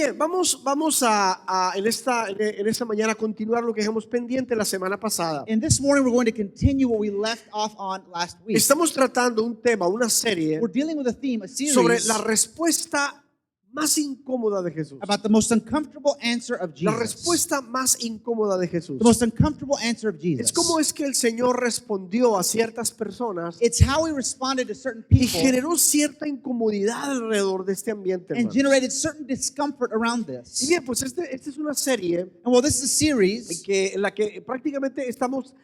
Bien, vamos en esta mañana a continuar lo que dejamos pendiente la semana pasada. And this morning we're going to continue what we left off on last week. Estamos tratando un tema, una serie We're dealing with a theme, a series sobre la respuesta más incómoda de Jesús. about the most uncomfortable answer of La Jesus. respuesta más incómoda de Jesús. The most uncomfortable answer of Jesus. Es como es que el Señor respondió a ciertas personas It's how he responded to certain y people generó cierta incomodidad alrededor de este ambiente, and hermanos. generated certain discomfort around Y this. bien, pues esta es una serie And well, this is a series en la que prácticamente estamos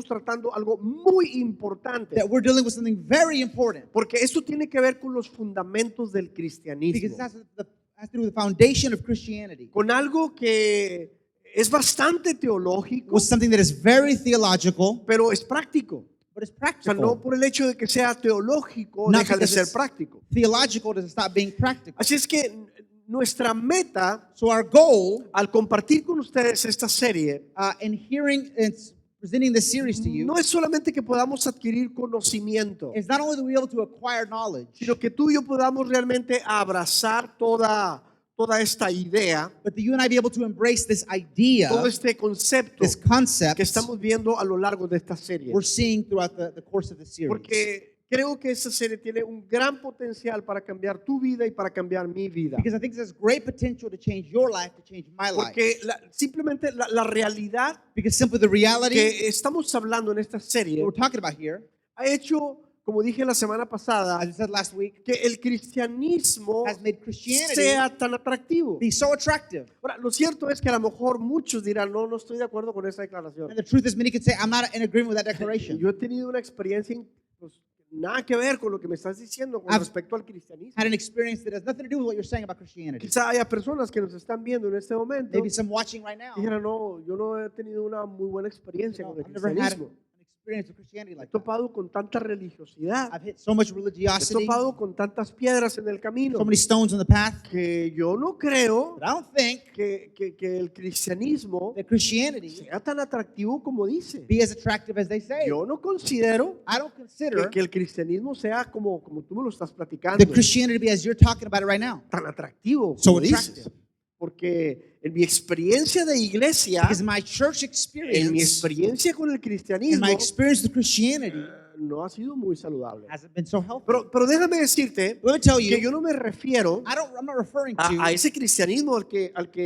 tratando algo muy importante. that we're dealing with something very important Porque esto tiene que ver con los fundamentos del because cristianismo, it has to do with the foundation of Christianity. con algo que es bastante teológico, Was something that is very theological, pero es práctico. but it's O sea, practical. no por el hecho de que sea teológico Not deja de because ser it's práctico. theological doesn't stop being practical. Así es que nuestra meta So our goal al compartir con ustedes esta serie in hearing and presenting this series to you no es solamente que podamos adquirir conocimiento, is not only to be able to acquire knowledge, sino que tú y yo podamos realmente abrazar toda esta idea, but that you and I be able to embrace this idea, todo este concepto this concept que estamos viendo a lo largo de esta serie. we're seeing throughout the course of the series. Porque creo que esta serie tiene un gran potencial para cambiar tu vida y para cambiar mi vida. Because I think this has great potential to change your life, to change my life. Porque simplemente la realidad Because simply the reality que estamos hablando en esta serie that we're talking about here, ha hecho, como dije la semana pasada, as I said last week, que el cristianismo has made Christianity sea tan atractivo. be so attractive. Ahora, lo cierto es que a lo mejor muchos dirán, no estoy de acuerdo con esa declaración. And the truth is, many could say, I'm not in agreement with that declaration. Yo he tenido una experiencia pues, nada que ver con lo que me estás diciendo con I've respecto al cristianismo. Had an experience that has nothing to do with what you're saying about Christianity. Quizá haya personas que nos están viendo en este momento Maybe some watching right now. y dijeran, no, yo no he tenido una muy buena experiencia con el I've never had cristianismo. an experience with Christianity He like that. topado con tanta religiosidad, I've hit so much he religiosity, topado con tantas piedras en el camino so many stones on the path, que yo no creo but I don't think que el cristianismo that Christianity sea tan atractivo como dice. be as attractive as they say. Yo no considero I don't consider que el cristianismo sea como tú me lo estás platicando, that Christianity be as you're talking about it right now. tan atractivo So como dices. attractive. Porque en mi experiencia de iglesia, Because my church en mi experience experiencia con el and cristianismo, my experience with Christianity no ha sido muy saludable. hasn't been so helpful. Pero déjame decirte Let me tell que you, yo no me refiero I'm not referring to a ese cristianismo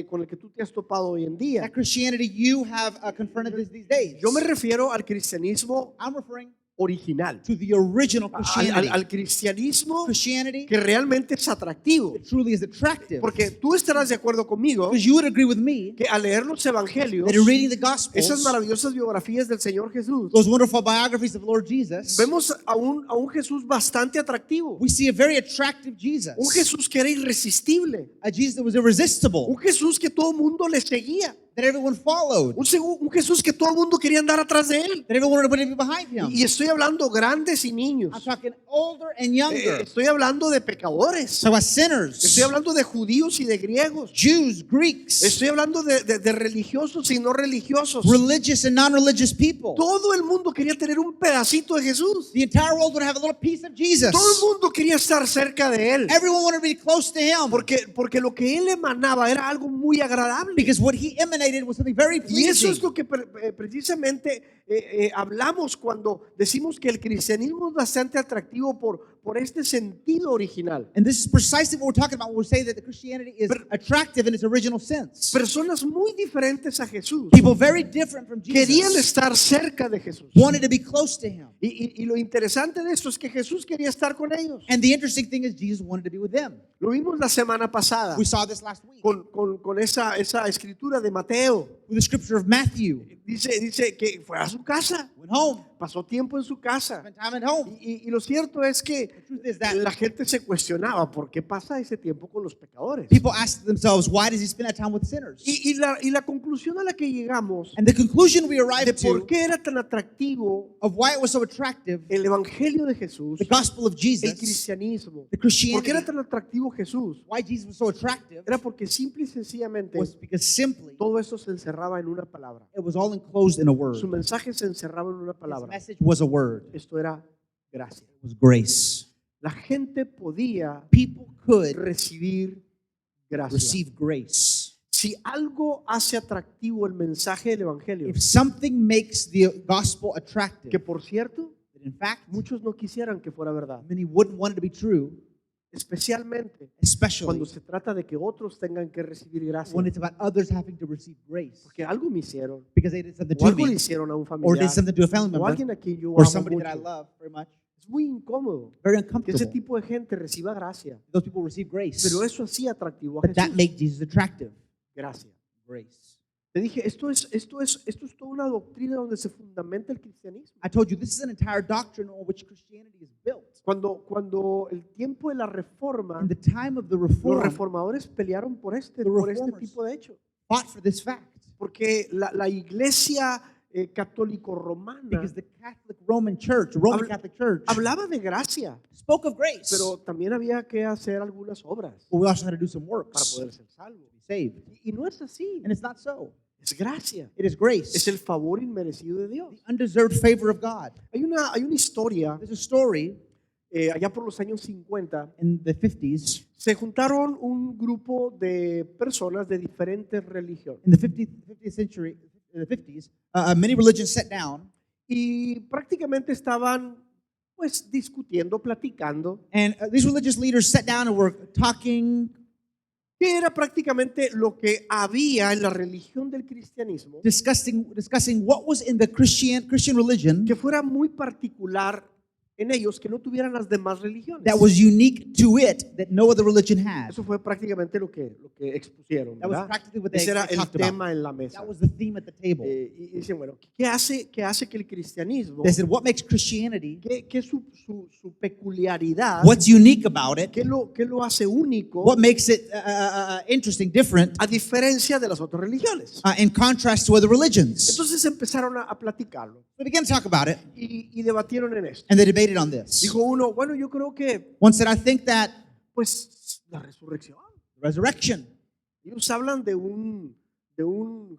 con el que tú te has topado hoy en día. that Christianity you have confronted these days. Yo me refiero al cristianismo I'm referring original, to the original Christianity. al cristianismo Christianity que realmente es atractivo. that truly is attractive. Porque tú estarás de acuerdo conmigo Because you would agree with me que al leer los evangelios, that in reading the Gospels, esas maravillosas biografías del Señor Jesús, those wonderful biographies of Lord Jesus, vemos a un Jesús bastante atractivo. we see a very attractive Jesus. Un Jesús que era irresistible. A Jesus that was irresistible, Un Jesús que todo el mundo le seguía. that everyone followed, Un Jesús que todo el mundo quería andar atrás de él. that everyone wanted to be behind him. Y estoy hablando grandes y niños. I'm talking older and younger. Estoy hablando de pecadores. So about sinners, Estoy hablando de judíos y de griegos. Jews, Greeks, Estoy hablando de religiosos y no religiosos. religious and non-religious people. Todo el mundo quería tener un pedacito de Jesús. The entire world would have a little piece of Jesus. Todo el mundo quería estar cerca de él. Everyone wanted to be close to him Porque lo que él emanaba era algo muy agradable. because what he emanated was something very Y eso pleasing. es lo que precisamente hablamos cuando decimos que el cristianismo es bastante atractivo por este sentido original. And this is precisely what we're talking about when we say that the Christianity is attractive in its original sense. Personas muy diferentes a Jesús People very different from querían Jesus estar cerca de Jesús. wanted to be close to him. Y lo interesante de esto es que Jesús quería estar con ellos. And the interesting thing is Jesus wanted to be with them. Lo vimos la semana pasada We saw this last week con esa escritura de Mateo. with the scripture of Matthew. Dice que fue a su casa, Went home, pasó tiempo en su casa. spent time at home. Y lo cierto es que The truth is that la gente se cuestionaba por qué pasa ese tiempo con los pecadores. people ask themselves, why does he spend that time with sinners? Y la conclusión a la que llegamos And the conclusion we de arrived por to qué era tan atractivo of why it was so attractive, el evangelio de Jesús, the gospel of el Jesus, cristianismo, the por qué Christianity, era tan atractivo Jesús, why Jesus was so attractive era porque simple y sencillamente was because simply todo eso se encerraba en una palabra. it was all enclosed in a word. Su mensaje se encerraba en una His palabra. message was a word. Esto era gracia. It was grace. La gente podía People could recibir gracia. receive grace. Si algo hace atractivo el mensaje del evangelio, If something makes the gospel que attractive, por cierto, then in fact, muchos no quisieran que fuera verdad, many wouldn't want it to be true, especialmente especially cuando se trata de que otros tengan que recibir gracia, when it's about others having to receive grace porque algo me hicieron, because they did something o to algo le me hicieron a un or familiar, did something to a family o member alguien a quien yo or amo somebody that I mucho. love very much. Es muy incómodo Very que ese uncomfortable. tipo de gente reciba gracia, Those people receive grace, pero eso hacía atractivo a but that Jesús. made Jesus attractive. Gracia. Grace. Te dije, esto es toda una doctrina donde se fundamenta el cristianismo. I told you this is an entire doctrine on which Christianity is built. Cuando el tiempo de la reforma, In the time of the los reform, reformadores pelearon por este reformers tipo de hecho. fought for this fact Porque la iglesia católico-romana because the Catholic Roman Church, Roman Habla- Catholic Church, hablaba de gracia, spoke of grace, pero también había que hacer algunas obras but we also had to do some para works poder ser salvo. to be saved. Y no es así, And it's not so. es gracia, It is es grace, el favor inmerecido de Dios. the undeserved favor of God. Hay una historia, There's a story allá por los años 50, in the 50s, se juntaron un grupo de personas de diferentes religiones in the 50th century, in the 50s, many religions sat down y prácticamente estaban pues discutiendo, platicando, and these religious leaders sat down and were talking, que era prácticamente lo que había en la religión del cristianismo, discussing what was in the Christian religion que fuera muy particular en ellos, que no tuvieran las demás religiones. that was unique to it that no other religion had. Eso fue prácticamente lo que expusieron, That was ¿verdad? practically what they Ese era el talked about. tema en la mesa. That was the theme at the table. Y dicen, bueno, ¿qué hace que el cristianismo, They said, what makes Christianity, qué es su peculiaridad, what's unique about it, qué lo hace único what makes it interesting, different, a diferencia de las otras religiones? in contrast to other religions? Entonces empezaron a platicarlo They began to talk about it, y debatieron en esto. and they debated on this. Dijo uno, bueno, yo creo que One said, I think that pues la resurrección. resurrection, Ellos hablan de un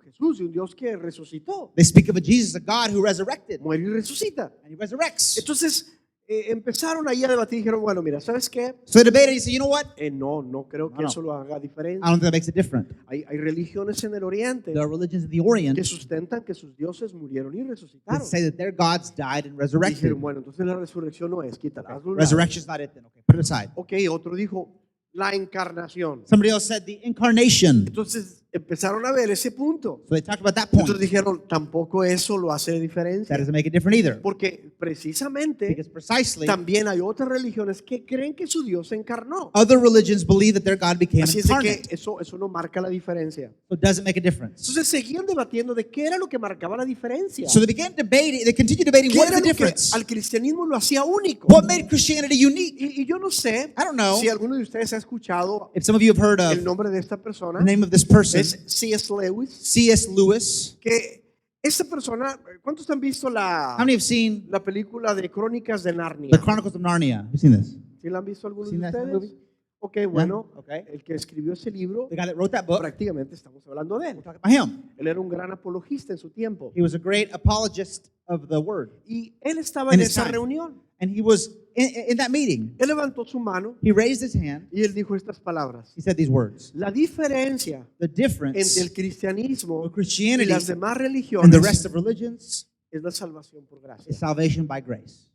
Jesús, de un Dios que resucitó, they speak of a Jesus, a God who resurrected, muere y resucita. and he resurrects. Entonces empezaron ahí a debatir y dijeron, bueno, mira, ¿sabes qué? So they debated, he said, you know what? No creo que No. eso lo haga I diferente. don't think that makes it different. Hay religiones en el Oriente There are religions in the Orient que sustentan que sus dioses murieron y that resucitaron. say that their gods died and Dijeron, resurrected. bueno, entonces la resurrección no es, quítala. hazlo a un lado. Resurrection's not it then. Okay, put it aside. Ok, otro dijo, la encarnación. Somebody else said the incarnation. Entonces empezaron a ver ese punto. So they talked about that Entonces point. dijeron, tampoco eso lo hace That diferencia. doesn't make it different either. Porque precisamente Because precisely, también hay otras religiones que creen que su Dios se encarnó. other religions believe that their God became Así es de que incarnate. eso no marca la diferencia. So it doesn't make a difference. Entonces seguían debatiendo de qué era lo que marcaba la diferencia. So they began debating, they continued debating ¿Qué what era is the lo que difference? al cristianismo lo hacía único? What made Christianity unique? Y yo no sé I don't know si alguno de ustedes ha escuchado if some of you have heard el of nombre de esta persona. the name of this person, Es C.S. Lewis. C.S. Lewis. Que esta persona, ¿cuántos han visto How many have seen la película de Crónicas de Narnia? The Chronicles of Narnia? Have you seen this? ¿Sí la han visto algunos de Seen that ustedes? movie? Ok, bueno, Okay. el que escribió ese libro, The guy that wrote that book, prácticamente estamos hablando de él. we're talking about him. Él era un gran apologista en su tiempo. He was a great apologist of the word. Y él estaba In en his esa time. reunión. And he was in that meeting. Él levantó su mano He raised his hand. y él dijo estas palabras. He said these words. La diferencia The entre difference el cristianismo of y Christianity las demás and the religiones rest of religions es la salvación por gracia. is salvation by grace.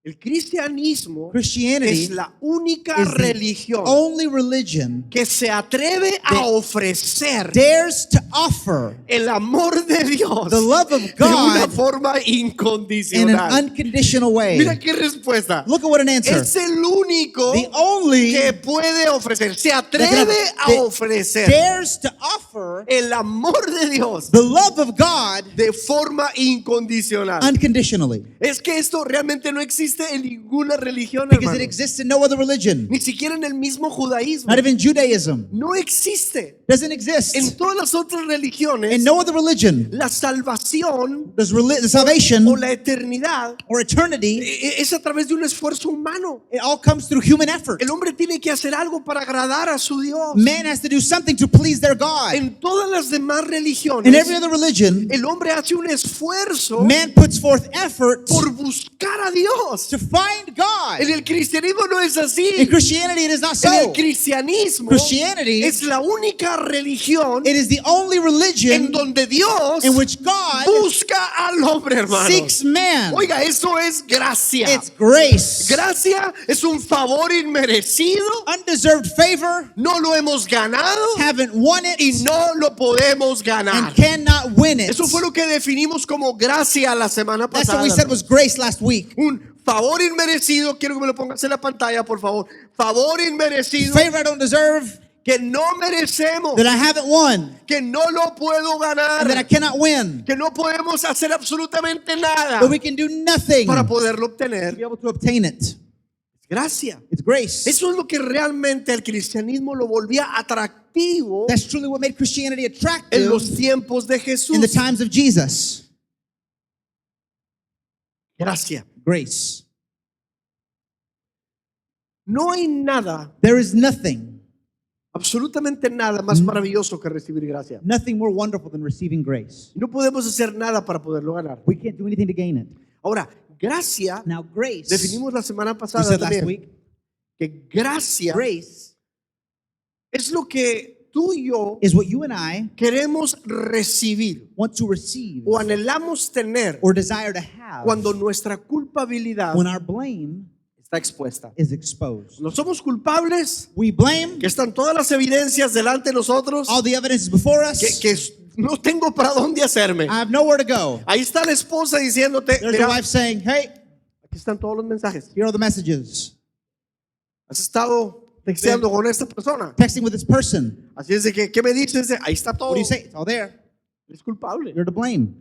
El cristianismo Christianity es la única is the religión only religion que se atreve a that ofrecer dares to offer el amor de Dios the love of de una God forma in an incondicional. unconditional way. Mira qué respuesta. Look at what an answer. Es el único The only que puede ofrecer, se atreve a that ofrecer dares to offer el amor de Dios the love of God de forma incondicional. unconditionally. Es que esto realmente no existe en ninguna religión, Because it hermano. exists in no other religion. Ni siquiera en el mismo judaísmo. Not even Judaism. No existe. Doesn't exist. En todas las otras religiones, In no other religion la salvación does the salvation o la eternidad or eternity, es a través de un esfuerzo humano. it all comes through human effort. El hombre tiene que hacer algo para agradar a su Dios. Man has to do something to please their God. En todas las demás In religiones, every other religion, el hombre hace un esfuerzo man puts forth effort por buscar a Dios. Dios. to find God. En el cristianismo no es In así. Christianity, it is not En el so. cristianismo Christianity, es la única religión it is the only en religion donde Dios in which God busca al hombre, hermano. seeks man. Oiga, eso es gracia. It's grace. Gracia es un favor inmerecido. Undeserved favor, No lo hemos ganado haven't won it, y no lo podemos ganar. and cannot win it. Eso fue lo que definimos como gracia la semana That's what pasada. we said was grace last week. Un favor inmerecido, quiero que me lo pongas en la pantalla, por favor. Favor inmerecido Favor I don't deserve, que no merecemos, that I haven't won, que no lo puedo and that I ganar, cannot win. que no podemos hacer absolutamente nada But we can do nothing para to poderlo be obtener. able to obtain it. Gracia. It's grace. Eso es lo que realmente el cristianismo lo volvía atractivo That's truly what made Christianity en attractive los tiempos de in the Jesús. times of Jesus. Gracia. Grace. No hay nada, There is nothing, absolutamente nada más maravilloso que recibir gracia. nothing more wonderful than receiving grace. No podemos hacer nada para poderlo ganar. We can't do anything to gain it. Ahora, gracia, Now, grace, definimos la semana we pasada said last también, week, que gracia grace es lo que tú y yo is what you and I queremos recibir want to receive o anhelamos tener or desire to have cuando nuestra culpabilidad when our blame está expuesta. is exposed. No somos culpables, We blame, que están todas las evidencias delante de nosotros, all the evidence is before us. que no tengo para dónde hacerme. I have nowhere to go. Ahí está la esposa diciéndote, There's mira, a wife saying, hey, aquí están todos los mensajes. here are the messages. Has estado texteando con esta persona. Texting with this person. Así es de que, ¿qué me dices? Ahí está todo. What do you say? It's all there. Eres culpable. You're to blame.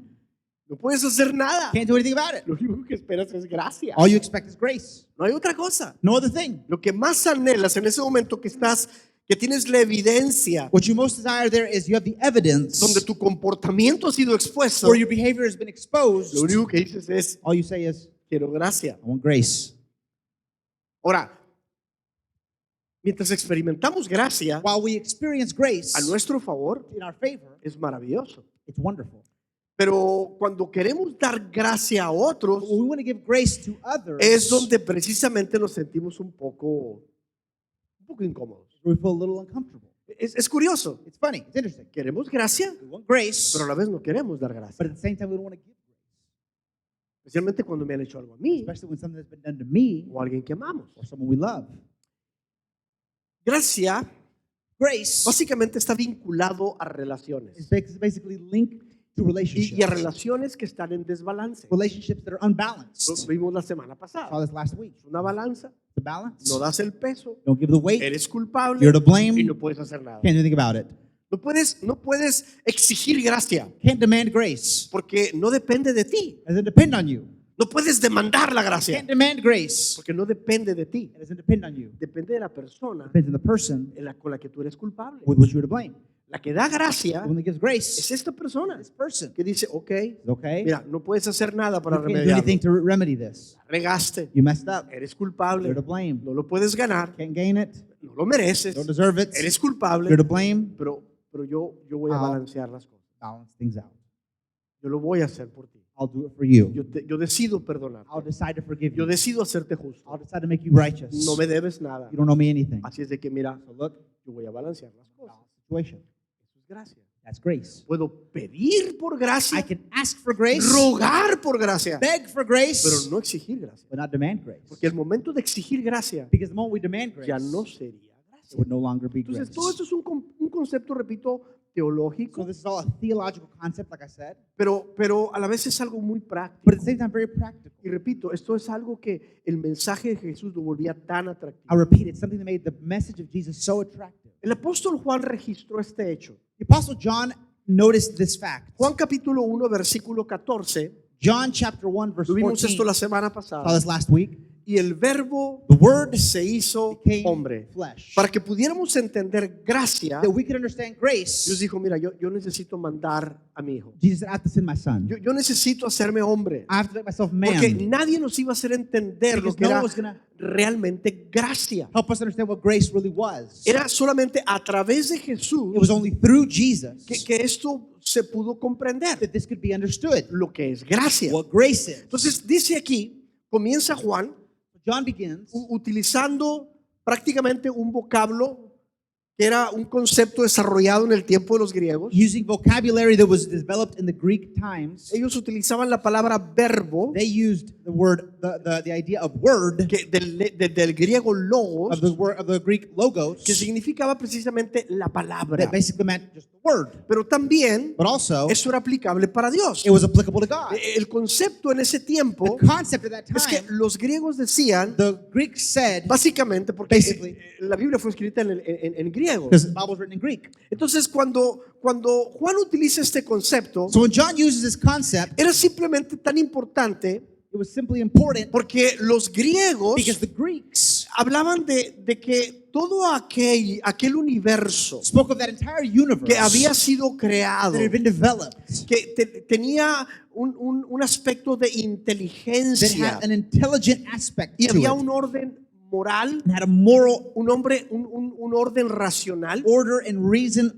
No puedes hacer nada. Can't do anything about it. Lo único que esperas es gracia. All you expect is grace. No hay otra cosa. No other thing. Lo que más anhelas en ese momento que tienes la evidencia What you most desire there is you have the evidence donde tu comportamiento ha sido expuesto, where your behavior has been exposed. lo único que dices es, All you say is, quiero gracia. I want grace. Ahora, mientras experimentamos gracia While we experience grace a nuestro favor, in our favor, es maravilloso. it's wonderful. Pero cuando queremos dar gracia a otros, When we want to give grace to others, es donde precisamente nos sentimos un poco incómodos. we feel a little uncomfortable. Es curioso. It's funny. It's interesting. Queremos gracia, We want grace, pero a la vez no queremos dar but gracia. at the same time, we don't want to give grace, Especialmente cuando me han hecho algo a mí especially when something has been done to me o a alguien que amamos. or someone we love. Gracia Grace básicamente está vinculado a is relaciones basically linked to relationships. y a relaciones que están en desbalance. Relationships that are Lo unbalanced. vimos la semana Saw pasada. this last week. Es una balanza, The balance. no das el peso, Don't give the weight. eres culpable You're to blame. y no puedes hacer nada. Can't do anything about it. No puedes exigir gracia Can't demand grace. porque no depende de ti. It doesn't depend on you. No puedes demandar la gracia Can't demand grace. porque no depende de ti. It doesn't depend on you. Depende de la persona It depends on the person con la que tú eres culpable. with which you're to blame. La que da gracia The one that gives grace es esta persona this person. que dice, ok, Okay? mira, no puedes hacer nada You para can't do remediarlo. anything to remedy this. Regaste, You messed up. eres culpable, You're to blame. no lo puedes ganar, Can't gain it. no lo mereces, Don't deserve it. eres culpable, You're to blame. pero yo voy a I'll- balancear las cosas. Balance things out. Yo lo voy a hacer por ti. I'll do it for you. Yo decido perdonar. I'll decide to forgive Yo you. decido hacerte justo. I'll decide to make you righteous. No me debes nada. You don't owe me anything. Así es de que mira, So look, yo voy a balancear las cosas. balance the situation. Eso es gracia. That's grace. Puedo pedir por I gracia, can ask for grace, rogar por gracia, beg for grace, pero no exigir gracia. but not demand grace. Porque el momento de exigir gracia Because the moment we demand grace, ya no sería it gracia. would no longer be grace. Entonces, todo esto es un concepto, repito, So teológico, this is all a theological concept, like I said, pero a la vez es algo muy práctico. but at the same time very practical. Y repito, esto es algo que el mensaje de Jesús lo volvía tan I atractivo. repeat, it's something that made the message of Jesus so attractive. El apóstol Juan registró este hecho. The Apostle John noticed this fact. Juan capítulo 1, versículo 14. John chapter 1, verse Lo vimos 14. esto la semana Saw pasada. this last week. Y el verbo The Word se hizo became hombre. flesh. Para que pudiéramos entender gracia, That we could understand grace. Dios dijo, mira, yo necesito mandar a mi hijo. Jesus said, I have to send my son. Yo necesito hacerme hombre. I have to make myself Porque man. nadie nos iba a hacer entender lo Because que no era one was going to realmente gracia. help us understand what grace really was. Era solamente a través de Jesús It was only through Jesus que esto se pudo comprender. that this could be understood. Lo que es gracia. What grace is. Entonces dice aquí, comienza Juan John begins utilizando prácticamente un vocablo que era un concepto desarrollado en el tiempo de los griegos. using vocabulary that was developed in the Greek times. Ellos utilizaban la palabra verbo, They used the word, the idea of word, que del griego logos, of the word of the Greek logos, que significaba precisamente la palabra. that basically meant just the word. Pero también But also, eso era aplicable para Dios. it was applicable to God. El concepto en ese tiempo The concept at that es que time, los griegos decían, the Greeks said, básicamente, porque Basically. la Biblia fue escrita en griego. because the Bible was written in Greek. Entonces, cuando Juan utiliza este concepto, So when John uses this concept, era simplemente tan importante it was simply important porque los griegos because the Greeks hablaban de que todo aquel universo spoke of that entire universe que había sido creado, that had been developed, que tenía un aspecto de that inteligencia had an intelligent aspect y to había it, un orden moral, and had a moral un orden racional. order and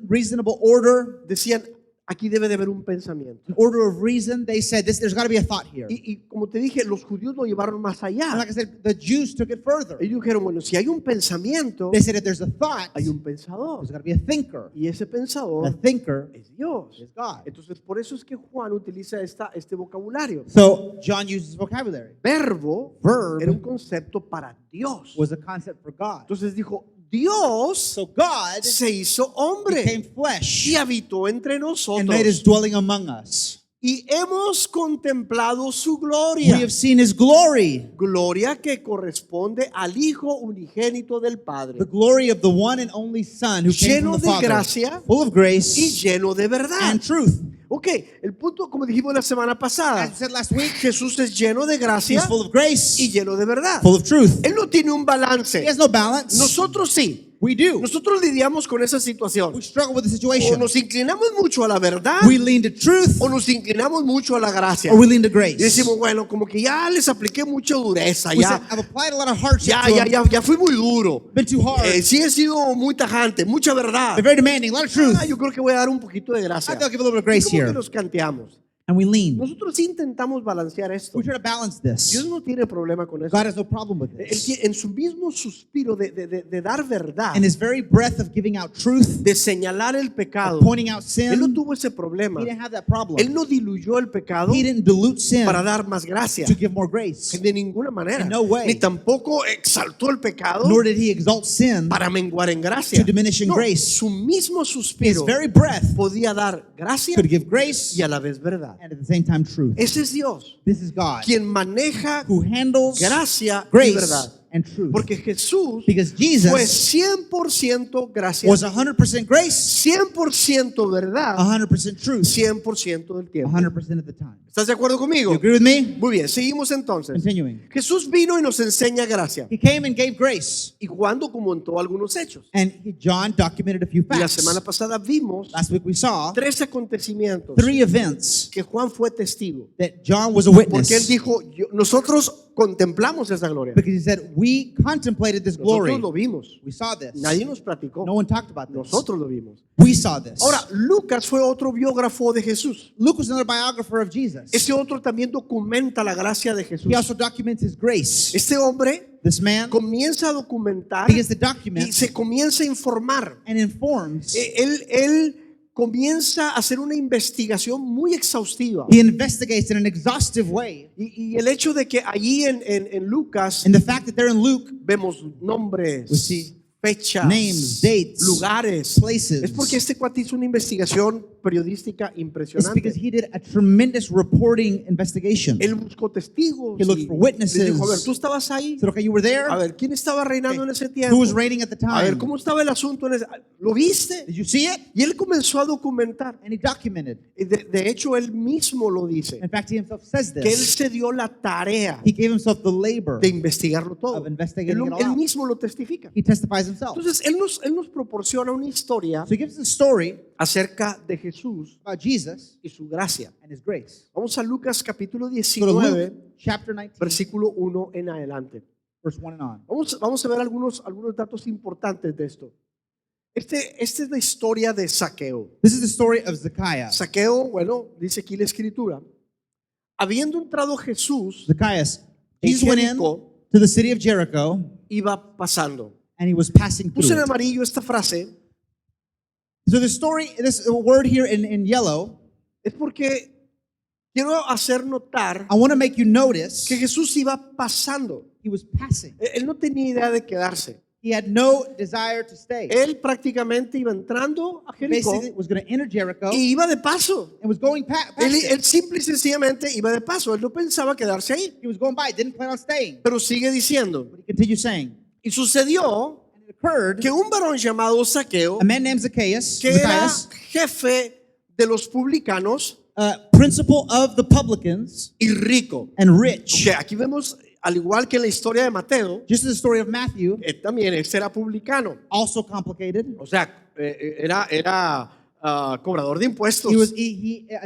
reasonable order, Decían, aquí debe de haber un pensamiento. an order of reason. They said there's got to be a thought here. Y como te dije, los judíos lo llevaron más And allá. like I said, the Jews took it further. Ellos dijeron, bueno, si hay un pensamiento, They said if there's a thought, hay un pensador. there's got to be a thinker. Y ese The pensador thinker es Dios. is God. Entonces, por eso es que Juan utiliza este vocabulario. So John uses vocabulary. Verbo Verb era un concepto para Dios. was a concept for God. Entonces dijo, Dios So God se hizo hombre became flesh y habitó entre and made his nosotros. dwelling among us. Y hemos contemplado su We gloria. have seen his glory, Gloria que corresponde al Hijo unigénito del the Padre. glory of the one and only Son who came Lleno from the de Father, gracia full of Y grace lleno de verdad. and truth. Ok, el punto, como dijimos la semana pasada, As we said last week, Jesús es lleno de he's gracia full of grace, y lleno de verdad. full of truth. Él no tiene un He balance. has no balance. Nosotros sí. We do. Nosotros lidiamos con esa situación. We struggle with the O situation. nos inclinamos mucho a la verdad We lean to truth o nos inclinamos mucho a la gracia. or we lean to Y grace. decimos, bueno, como que ya les apliqué mucha dureza, We said, ya, I've applied a lot of hardship ya, to ya, him. ya fui muy duro. Been too hard. Sí he sido muy tajante, mucha verdad. They're very demanding, a lot of truth. Yo creo que voy a dar un poquito de I gracia. feel I'll give a little bit of Y grace como que here. nos canteamos. And we lean. Nosotros sí intentamos balancear esto. We try to balance this. Dios no tiene problema con eso. God has no problem with Él this. en su mismo suspiro de dar verdad, In his very breath of giving out truth, de señalar el pecado, pointing out Él no sin, tuvo ese problema. he didn't have that problem. Él no diluyó el pecado He didn't dilute sin para dar más gracia. to give more grace. De ninguna manera. In no way. Ni tampoco exaltó el pecado Nor did he exalt sin para menguar en gracia. to diminish in No, grace. su mismo His suspiro very breath podía dar gracia could give grace y a la vez verdad. and at the same time truth. Ese es Dios, This is God quien maneja who handles gracia y grace verdad. and truth. Porque Jesús Because fue Jesus 100% gracia, was 100% grace, 100% verdad, 100% truth, 100% del tiempo. 100% of the time. ¿Estás de acuerdo You conmigo? agree with me? Muy bien, seguimos entonces. Continuing. Jesús vino y nos enseña gracia. He came and gave grace. Y Juan documentó algunos hechos. And John documented a few Y la facts. semana pasada vimos Last week we saw 3 acontecimientos 3 events que Juan fue testigo. that John was a Porque él witness. dijo, nosotros contemplamos esa gloria. Because he said, we contemplated this glory. Nosotros lo vimos. We saw this. Nadie nos platicó. No one talked about this. Nosotros lo vimos. We saw this. Ahora, Lucas fue otro biógrafo de Jesús. Luke was another biographer of Jesus. Ese otro también documenta la gracia de Jesús. He also documents his grace. Este hombre This man comienza a documentar begins to y document se comienza a informar. and informs. Él comienza a hacer una investigación muy exhaustiva. He investigates in an exhaustive way. Y el hecho de que allí en Lucas And the fact that there in Luke, vemos nombres, we see fechas, names, dates, lugares, places. es porque este cuate hizo una investigación periodística it's impresionante. because he did a tremendous reporting investigation. Él buscó testigos. He looked y for witnesses. les dijo, a ver, ¿tú estabas ahí? So, okay, you were there? A ver, ¿quién estaba reinando en ese Who tiempo? was reigning at the A ver, time? ¿cómo estaba el asunto en ese? ¿Lo viste? Did you see it? Y él comenzó a documentar. And he documented. Y de hecho, él mismo lo dice. In fact, he himself says Que él this. se dio la tarea He gave himself the labor. de investigarlo todo. Of investigating Él, it all él out. mismo lo testifica. He testifies himself. Entonces, él nos proporciona una historia So he gives us a story acerca de Jesús about Jesus y su gracia. and his grace. Vamos a Lucas capítulo Go to 19, Luke chapter 19, versículo 1 en adelante. verse 1 and on. Vamos a ver algunos datos importantes de esto. Esta es la historia de Zaqueo. This is the story of Zacchaeus. Zaqueo, bueno, dice aquí la escritura. Habiendo entrado Jesús Zacchaeus en Jesus went in Jericó, to the city of Jericho, iba pasando. and he was passing Puse through en it. amarillo esta frase, So the story, this word here in yellow, es porque quiero hacer notar I want to make you notice que Jesús iba pasando. he was passing. Él no tenía idea de quedarse. He had no desire to stay. Él prácticamente iba entrando a Jericó Basically, was going to enter Jericho y iba de paso. and was going past Él, it. él simple y sencillamente iba de paso. Él no pensaba quedarse ahí. He was going by, didn't plan on staying. Pero sigue diciendo. But he continued saying, Y sucedió and it occurred, que un varón llamado Zaqueo, a man named Zacchaeus, que era Zacchaeus, jefe de los publicanos principal of the publicans y rico. and rich. Que aquí vemos, al igual que en la historia de Mateo, Just as the story of Matthew, también él era publicano. also complicated. O sea, era cobrador de impuestos. He was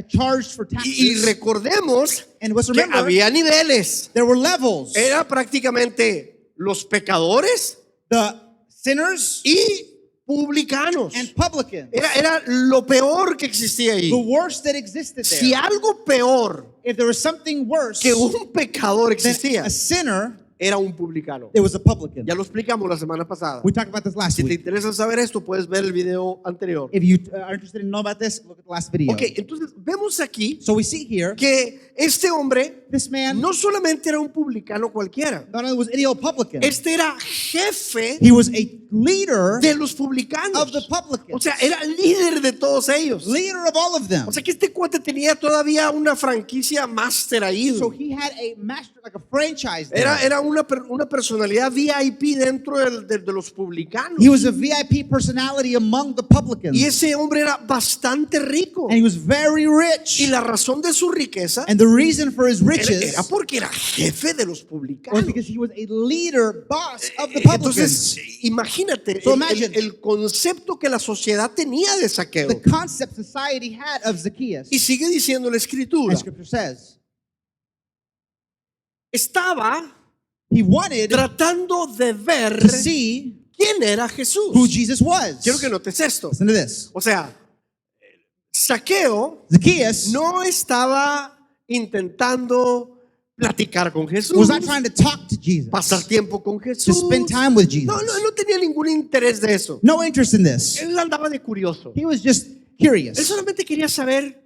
charged for Y taxes. recordemos And was que remember, había niveles. there were levels. Era prácticamente los pecadores The sinners y publicanos. and publicans. Era lo peor que existía ahí. The worst that existed Si there. algo peor If there was something worse que un pecador than existía, a sinner, era un publicano. it was a publican. Ya lo explicamos la semana pasada. We talked about this last Si te week. interesa saber esto, puedes ver el video anterior. If you are interested in knowing about this, look at the last video. Ok, entonces vemos aquí So we see here, que este hombre this man no solamente era un publicano cualquiera, not only was any old publican, este era jefe he was a leader de los publicanos. of the publicans. O sea, era líder de todos ellos. Leader of all of them. O sea que este cuate tenía todavía una franquicia máster ahí. So he had a master, like a franchise there. Era una personalidad VIP dentro de los publicanos. He was a VIP personality among the publicans. Y ese hombre era bastante rico. And he was very rich. Y la razón de su riqueza And the reason for his riches era porque era jefe de los was publicanos. because he was a leader, boss of the Entonces, publicans. imagínate So el imagine. el concepto que la sociedad tenía de Zaqueo. The concept society had of Zacchaeus. Y sigue diciendo la escritura. As scripture says, Estaba he wanted tratando de ver to see quién era Jesús. who Jesus was. Quiero que notes esto. Listen to this. O sea, Zaqueo Zacchaeus no estaba intentando platicar con Jesús, was not trying to talk to Jesus, pasar tiempo con to Jesús. spend time with Jesus. Él no tenía ningún interés de eso. No interest in this. Él andaba de curioso. He was just Él curious. solamente quería saber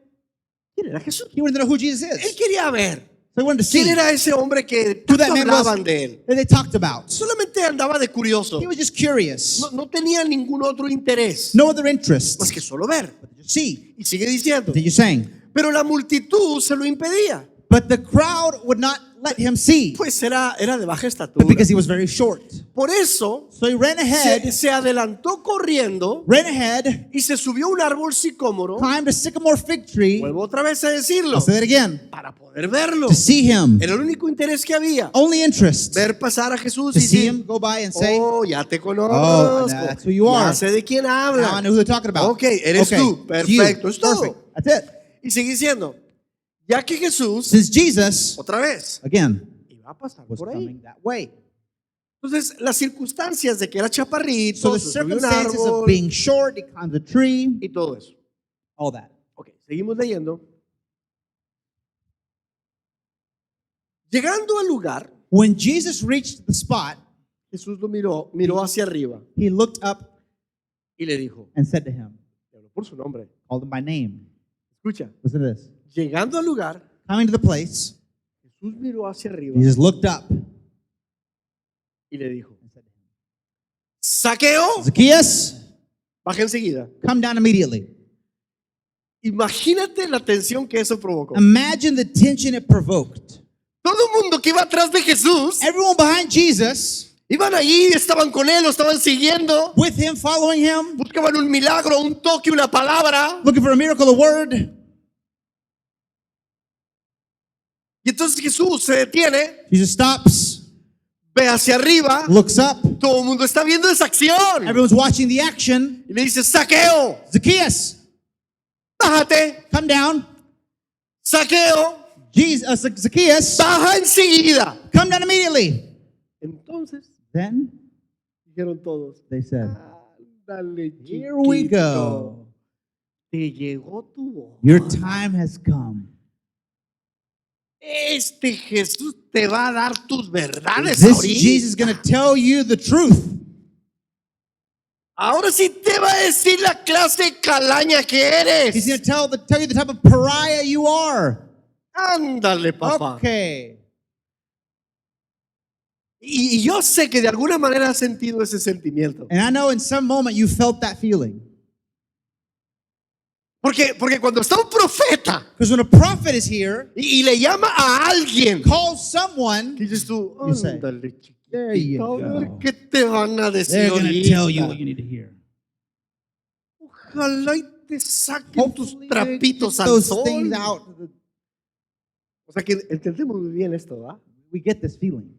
quién era Jesús. He wanted to know who Jesus Él is. quería ver So he wanted to see quién era ese hombre que who tanto that man was hablaban de él. that they talked about. Solamente andaba de curioso. He was just curious. No tenía ningún otro interés No other interest. más que solo ver. Just see. Y sigue diciendo. That you're saying. Pero la multitud se lo impedía. But the crowd would not let him see. Pues era de baja But estatura. because he was very short. Por eso So he ran ahead, se adelantó corriendo ran ahead, y se subió a un árbol sicómoro. climbed a sycamore fig tree. Vuelvo otra vez a decirlo. I'll say that again. Para poder verlo. To see him. Era el único interés que había. Only interest. Ver pasar a Jesús To y see decir, him go by and say, oh, ya te conozco. Oh, that's who you Ya are. sé de quién now I habla. know who they're talking about. Ok, eres tú. it's you. Perfecto. Es todo. Perfect. That's it. Y sigue diciendo, ya que Jesús, Since Jesus, otra vez, again, iba a pasar was por ahí. coming that way. Entonces, las circunstancias de que era chaparrito, So the se subió a un circumstances of árbol being short, he climbs a tree, y todo eso. all that. Ok, seguimos leyendo. Llegando al lugar, When Jesus reached the spot, Jesús lo miró hacia arriba he looked up y le dijo, and said to him, le habló por su nombre, called him by name. escucha, Listen to this. llegando al lugar, Coming to the place, Jesús miró hacia arriba Jesus looked up y le dijo, and said to him, Zaqueo, Zacchaeus, baja enseguida. come down immediately. Imagínate la tensión que eso provocó. Imagine the tension it provoked. Todo el mundo que iba atrás de Jesús, Everyone behind Jesus, iban allí, estaban con él, lo estaban siguiendo, with him, following him, buscaban un milagro, un toque, una palabra. looking for a miracle, a word. Y entonces Jesús se detiene, Jesus stops, ve hacia arriba, looks up. todo el mundo está viendo esa acción. Everyone's watching the action. Y le dice, Zaqueo, Zacchaeus, bájate, come down. Zaqueo, Zacchaeus, baja enseguida. come down immediately. Entonces Then dijeron todos, they said, ándale, here we chiquito, go. te llegó tu hora. Your time has come. este Jesús te va a dar tus verdades This ahorita. Jesus is going to tell you the truth. Ahora sí te va a decir la clase de calaña que He's going eres. to tell you the type of pariah you are. Ándale, papá. Okay. Y yo sé que de alguna manera has sentido ese sentimiento. And I know in some moment you felt that feeling. Porque cuando está un profeta Because when a prophet is here, y le llama a alguien, calls someone, dices tú, You say, ándale, there you chiquitito, a ver go. qué te van a decir They're going to tell you ahorita. what you need to hear. Ojalá y te saquen tus Hopefully they trapitos get al those sol. things out. O sea que entendemos muy bien esto, ¿verdad? We get this feeling.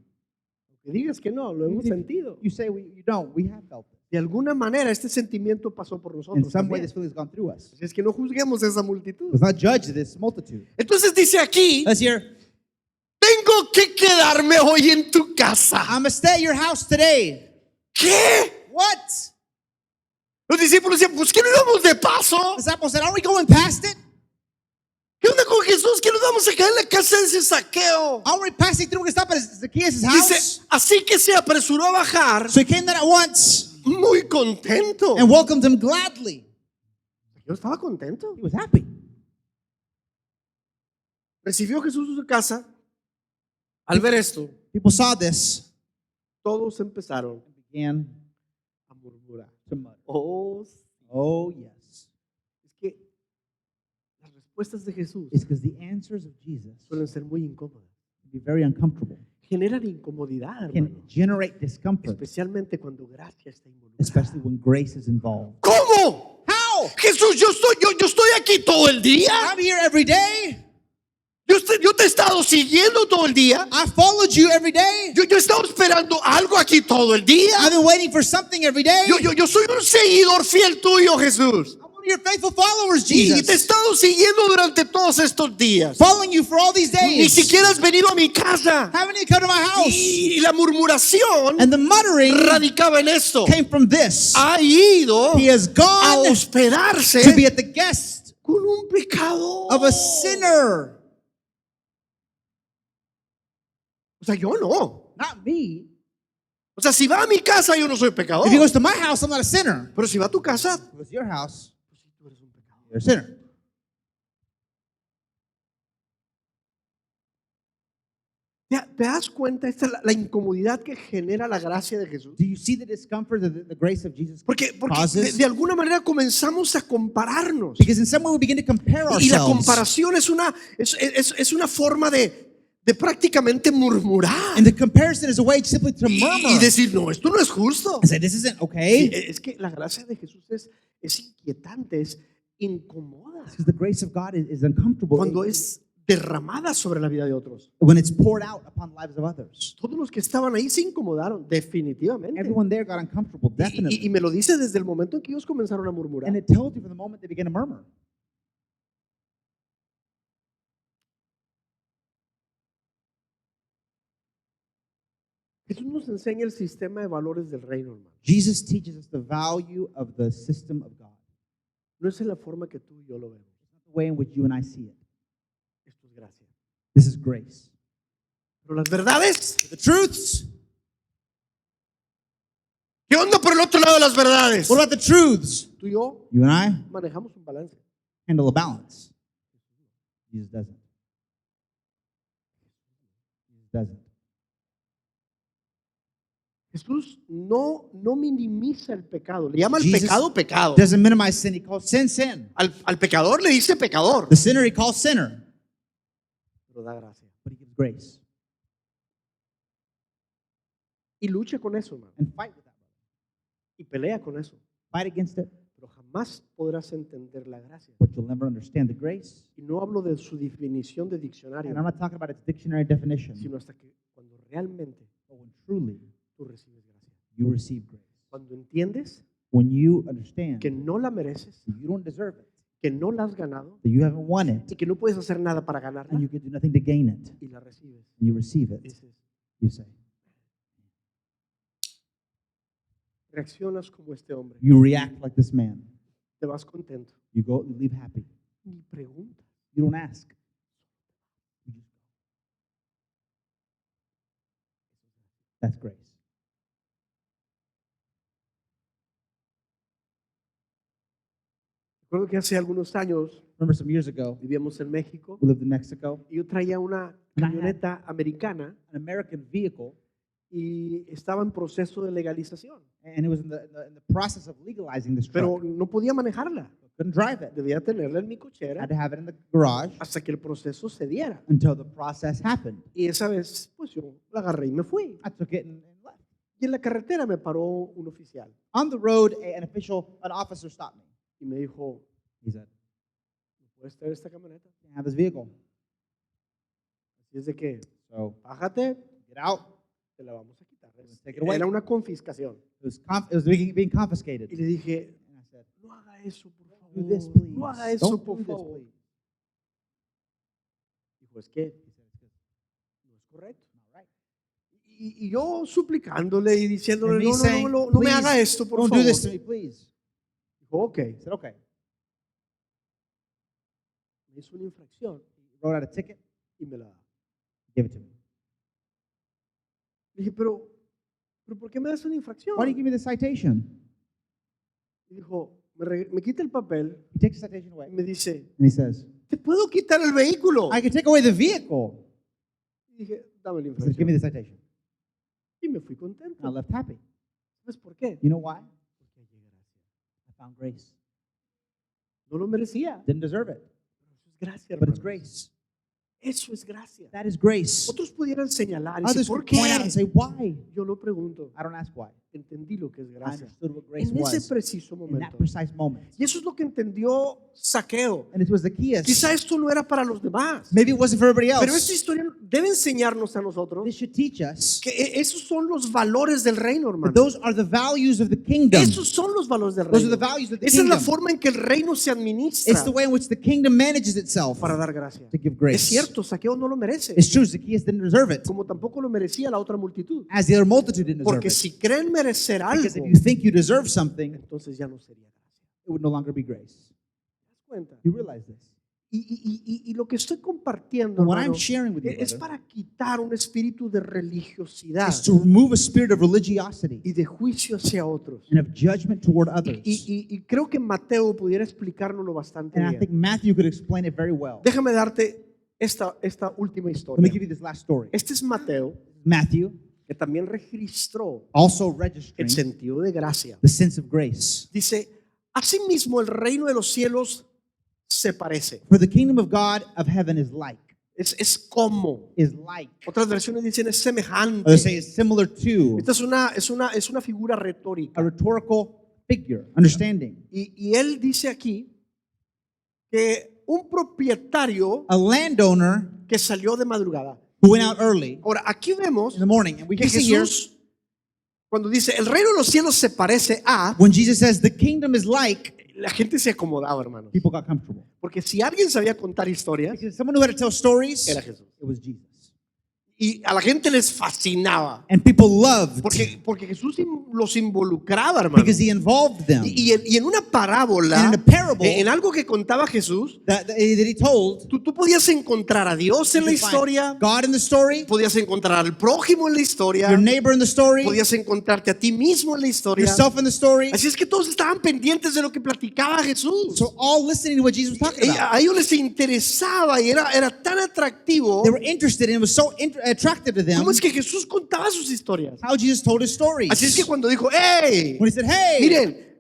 Que digas que no, lo hemos sentido. You say you don't. We have felt it. De alguna manera este sentimiento pasó por In nosotros some way, también. this feeling has gone through us. Así es que no juzguemos esa multitud. Let's not judge this multitude. Entonces dice aquí, Let's hear, tengo que quedarme hoy en tu casa. I'm going to stay at your house today. ¿Qué? What? Los discípulos decían, pues ¿qué no íbamos de paso? The disciples said, aren't we going past it? ¿Qué onda con Jesús? ¿Que nos vamos a quedar en la casa de ese saqueo? Aren't we passing through? We're going to stop at Zacchaeus' Dice, house. así que se apresuró a bajar So he came down at once muy contento. and welcomed him gladly. Yo estaba contento. He was happy. Recibió a Jesús en su casa. Al ver esto, People saw this todos empezaron and began a murmurar. to mutter. Oh, sí. Oh, yes. Es que las respuestas de Jesús It's because the answers of Jesus suelen ser muy incómodas. can be very uncomfortable, Generan incomodidad, can hermano. generate discomfort, Especialmente cuando gracia está involucrada. especially when grace is involved. ¿Cómo? How? Jesús, yo estoy aquí todo el día. I'm here every day. Yo te he estado siguiendo todo el día. I followed you every day. Yo he estado esperando algo aquí todo el día. I've been waiting for something every day. Yo soy un seguidor fiel tuyo, Jesús. I'm one of your faithful followers, Y te he Jesus. estado siguiendo durante todos estos días. Following you for all these Ni days. siquiera has venido a mi casa. Haven't you come to my house? Y la murmuración And the muttering radicaba en esto. came from this. Ha ido He has a gone hospedarse to be at the guest con un pecador. of a sinner. O sea, yo no. Not me. O sea, si va a mi casa, yo no soy pecador. If he goes to my house, I'm not a sinner. Pero si va a tu casa, If he goes to your house, pues sí, tú eres un pecador. you're a sinner. ¿Te das cuenta? Esta es la incomodidad que genera la gracia de Jesús. Do you see the discomfort that the grace of Jesus Porque causes? de alguna manera comenzamos a compararnos. Because in some way we begin to compare Y la ourselves. comparación es una forma de prácticamente murmurar. And the comparison is a way simply to Y murmur. decir, no, esto no es justo. And say, this isn't Sí, okay. es que la gracia de Jesús es inquietante, es incomoda. Because the grace of God is uncomfortable Cuando es derramada sobre la vida de otros. when it's poured out upon the lives of others. Todos los que estaban ahí se incomodaron, definitivamente. Everyone there got uncomfortable, Y definitely. me lo dice desde el momento en que ellos comenzaron a murmurar. And it tells you from the moment they began to murmur. Jesús nos enseña el sistema de valores del reino, hermano. Jesus teaches us the value of the system of God. No es en la forma que tú y yo lo vemos. It's not the way in which you and I see it. Esto es gracia. This is grace. Pero las verdades, The truths. ¿qué onda por el otro lado de las verdades? What about the truths? Tú y yo You and I manejamos un balance. handle a balance. Jesus doesn't. Jesus doesn't. Jesús no minimiza el pecado. Le llama al Jesus pecado pecado. Doesn't minimize sin. He calls sin sin. Al pecador le dice pecador. The sinner he calls sinner. Pero da gracia. But he gives grace. Y lucha con eso, hermano. And fight with that. Y pelea con eso. Fight against it. Pero jamás podrás entender la gracia. But you'll never understand the grace. Y no hablo de su definición de diccionario, And I'm not talking about its dictionary definition. sino hasta que cuando realmente But when truly tú recibes gracia. you receive grace. Cuando entiendes When you understand que no la mereces, that you don't deserve it, que no la has ganado that you haven't won it, y que no puedes hacer nada para ganarla and you can do nothing to gain it, y la recibes, and you receive it, dices, you say, reaccionas como este hombre, you react like this man. te vas contento, You go, you leave happy. ni preguntas. You don't ask. You just go. That's grace. Recuerdo que hace algunos años Remember some years ago, vivíamos en México we lived in Mexico, y yo traía una camioneta americana an American vehicle, y estaba en proceso de legalización, and it was in the process of legalizing this pero truck. no podía manejarla. Couldn't drive it. Debía tenerla en mi cochera Had to have it in the garage hasta que el proceso se diera. until the process happened. Y esa vez, pues yo la agarré y me fui. I took it and left. Y en la carretera me paró un oficial On the road, an officer stopped me. y me dijo, He said, ¿me puedes traer esta camioneta? "Can't have this vehicle. Así es de que, So bájate, get out." te la vamos a quitar. Take it away. Era una confiscación. It was being confiscated. Y le dije, And I said, no haga eso, por favor. "Do this, please. No haga eso, Don't por do this, favor. please." Dijo, es que He said, "It's no es correcto. not right." Y yo suplicándole y diciéndole, And me no, no, saying, no, no me "Please, haga esto, por Don't favor. do this to me, please." Dijo, ok. I said, "Okay." Me hizo una infracción He wrote out a ticket, y me la da. gave it to me. Le dije, pero ¿por qué me das una infracción? Why do you give me the citation? Y dijo, me quita el papel He takes the citation away, y me dice, and he says, te puedo quitar el vehículo. "I can take away the vehicle." Y dije, dame la He said, "Give me infracción. the citation." Y me fui contento. And I left happy. ¿Sabes por qué? You know why? Porque hallé gracia. I found grace. No lo merecía. Didn't deserve it, Pero eso es gracia, but it's hermanos. grace. Eso es gracia. That is grace. Otros pudieran señalar y decir, Others ¿por could qué? point out and say, "Why?" Yo no pregunto. I don't ask why. Entendí lo que es I gracia. understood what grace En ese was preciso in that momento. precise moment. Y eso es lo que entendió Zaqueo. And it was Zacchaeus. Quizá esto no era para los demás. Maybe it wasn't for everybody Pero esta else. historia debe enseñarnos a nosotros This should teach us que esos son los valores del reino, that hermano. those are the values of the kingdom. Esos son los valores del Those are reino. the values of the Esa es la kingdom. forma en que el reino se administra It's the way in which the kingdom manages itself para dar gracia. to give Es grace. cierto, Zaqueo no lo merece, It's true, Zacchaeus didn't deserve it, como tampoco lo merecía la otra multitud. as the other multitude didn't deserve Porque it. si creen merecer algo, Because if you think you deserve something, entonces ya no sería gracia. it would no longer be grace. ¿Te das cuenta? You realize this. Y lo que estoy compartiendo, And what I'm hermano, sharing with you, es brother, para quitar un espíritu de religiosidad is to remove a spirit of religiosity y de juicio hacia otros. and of judgment toward others. Y creo que Mateo pudiera explicárnoslo bastante And I think bien. Matthew could explain it very well. Déjame darte esta última Let me historia. give you this last story. Este es Mateo, Matthew, que también registró also el registering sentido de gracia. the sense of grace. Dice, asimismo el reino de los cielos se parece. For the kingdom of God of heaven is like. Es como. Is like. Otras versiones dicen es semejante. Or they say is similar to. Esta es una figura retórica. A rhetorical figure, understanding. Y él dice aquí que un propietario A landowner que salió de madrugada. who went out early Ahora, aquí vemos in the morning. And we que can see here, Jesús, cuando dice el reino de los cielos se parece a, when Jesus says the kingdom is like, la gente se acomodaba, hermanos. people got comfortable. Porque si alguien sabía contar historias, Because someone who had to tell stories, era Jesús. it was Jesus. Y a la gente les fascinaba. And people loved Porque Jesús los involucraba, hermano. because he involved them. Y en una parábola, And in a parable, en algo que contaba Jesús, that he told, tú podías encontrar a Dios en you la could find historia, God in the story, podías encontrar al prójimo en la historia, your neighbor in the story, podías encontrarte a ti mismo en la historia. yourself in the story. Así es que todos estaban pendientes de lo que platicaba Jesús. So all listening to what Jesus was talking about. A ellos les interesaba y era tan atractivo. They were interested and it was so attractive to them ¿Cómo es que Jesús contaba sus historias? how Jesus told his stories. Así es que cuando dijo, hey, When he said, hey,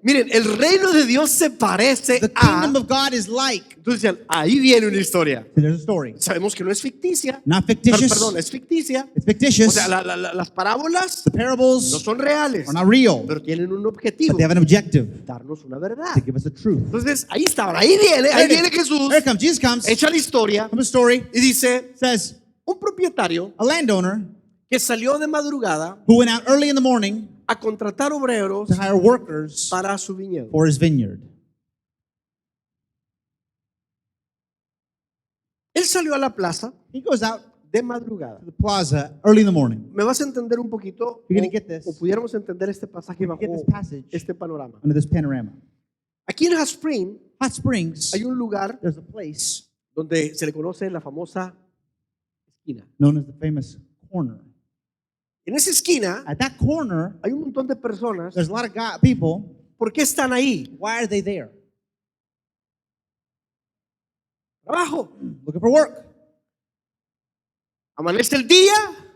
miren, el reino de Dios se parece the a... kingdom of God is like. Entonces decían, ahí viene una historia. So there's a story. Sabemos que no es ficticia. Not fictitious. Perdón, es ficticia. It's O fictitious. sea, las parábolas The parables no son reales, are not real, pero tienen un objetivo, but they have an objective darnos una verdad. to give us the truth. Entonces, ahí estaban, ahí viene Jesús, There it comes. Jesus comes. echa la historia Comes a story. y dice, Says un propietario a landowner que salió de madrugada who went out early in the morning a contratar obreros to hire workers para su viñedo. for his vineyard. Él salió a la plaza He goes out de madrugada. to the plaza early in the morning. ¿Me vas a entender un poquito? You're gonna get this. O pudiéramos entender este pasaje bajo Get this passage este panorama. under this panorama. Aquí en Hot Spring Hot Springs, hay un lugar there's a place donde se le conoce la famosa esquina. known as the famous corner. En esa esquina At that corner, hay un montón de personas. there's a lot of people. ¿Por qué están ahí? Why are they there? Trabajo. Looking for work. Amanece el día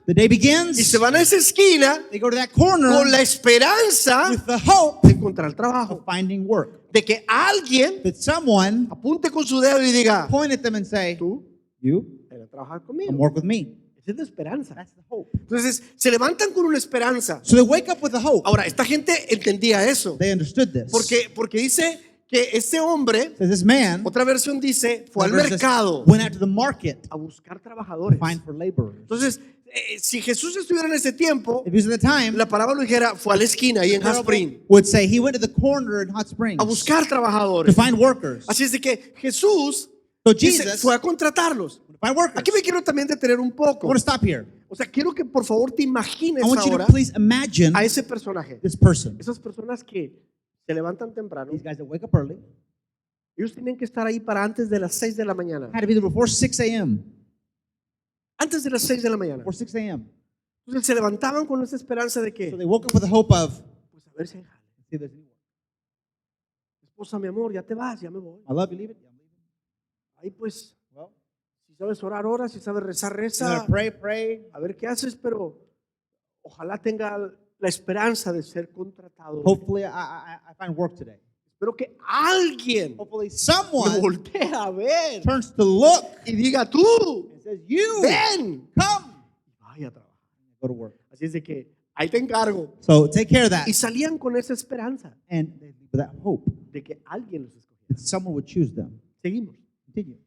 The day y begins. se van a esa esquina They go to that corner con la esperanza with the hope de encontrar of trabajo. finding work. De que alguien That someone apunte con su dedo y diga, point at them and say, tú you ven a trabajar come conmigo. work with me. Esa es la esperanza. That's the hope. Entonces, se levantan con una esperanza. So they wake up with the hope. Ahora, esta gente entendía eso. They understood this. Porque dice que este hombre, Says this man, otra versión dice, fue al verse says, mercado went out to the market a buscar to trabajadores. find for laborers. Entonces, si Jesús estuviera en ese tiempo, If he was at the time, la parábola dijera, fue a la esquina ahí en Hot Spring would say he went to the corner in Hot Springs a buscar to trabajadores. find workers. Así es de que Jesús So dice, Jesus fue a contratarlos. to find workers. Aquí me quiero también detener un I poco. want to stop here. O sea, quiero que por favor te imagines I want you to ahora please imagine a ese personaje. this person. Esas personas que se levantan temprano, These guys that wake up early ellos tienen que estar ahí para antes de las 6 de la mañana. had to be there before 6 a.m. Antes de las 6 de la mañana. Before 6 a.m. Entonces se levantaban con esa esperanza de So que, they woke up with the hope of, pues a ver si hay jale. see if there's any work. Esposa, mi amor, ya te vas, ya me voy. I love you, leave it. Yeah, I'm leaving. Ahí pues, Well, si sabes orar, ora, si sabes rezar, you reza. gotta pray, pray. A ver qué haces, pero ojalá tenga la esperanza de ser contratado. Hopefully I find work today. Espero que alguien Hopefully me someone voltee a ver turns to look y diga, tú, and says, you ven, come. vaya a trabajar. Go to work. Así es de que ahí te encargo. So take care of that. Y salían con esa esperanza And with that hope de que alguien los escogiera. that someone would choose them. Seguimos. Continue.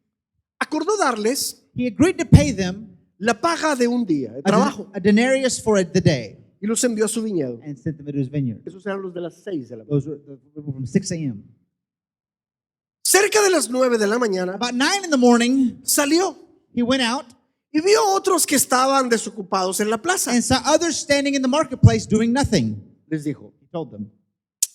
Acordó darles He agreed to pay them la paga de un día de a, trabajo a denarius for the day y los envió a su viñedo. and sent them into his vineyard. Esos eran los de las 6 de la mañana. Those were the people from 6 a.m. Cerca de las 9 de la mañana About 9 in the morning, salió he went out y vio otros que estaban desocupados en la plaza. and saw others standing in the marketplace doing nothing. Les dijo, He told them,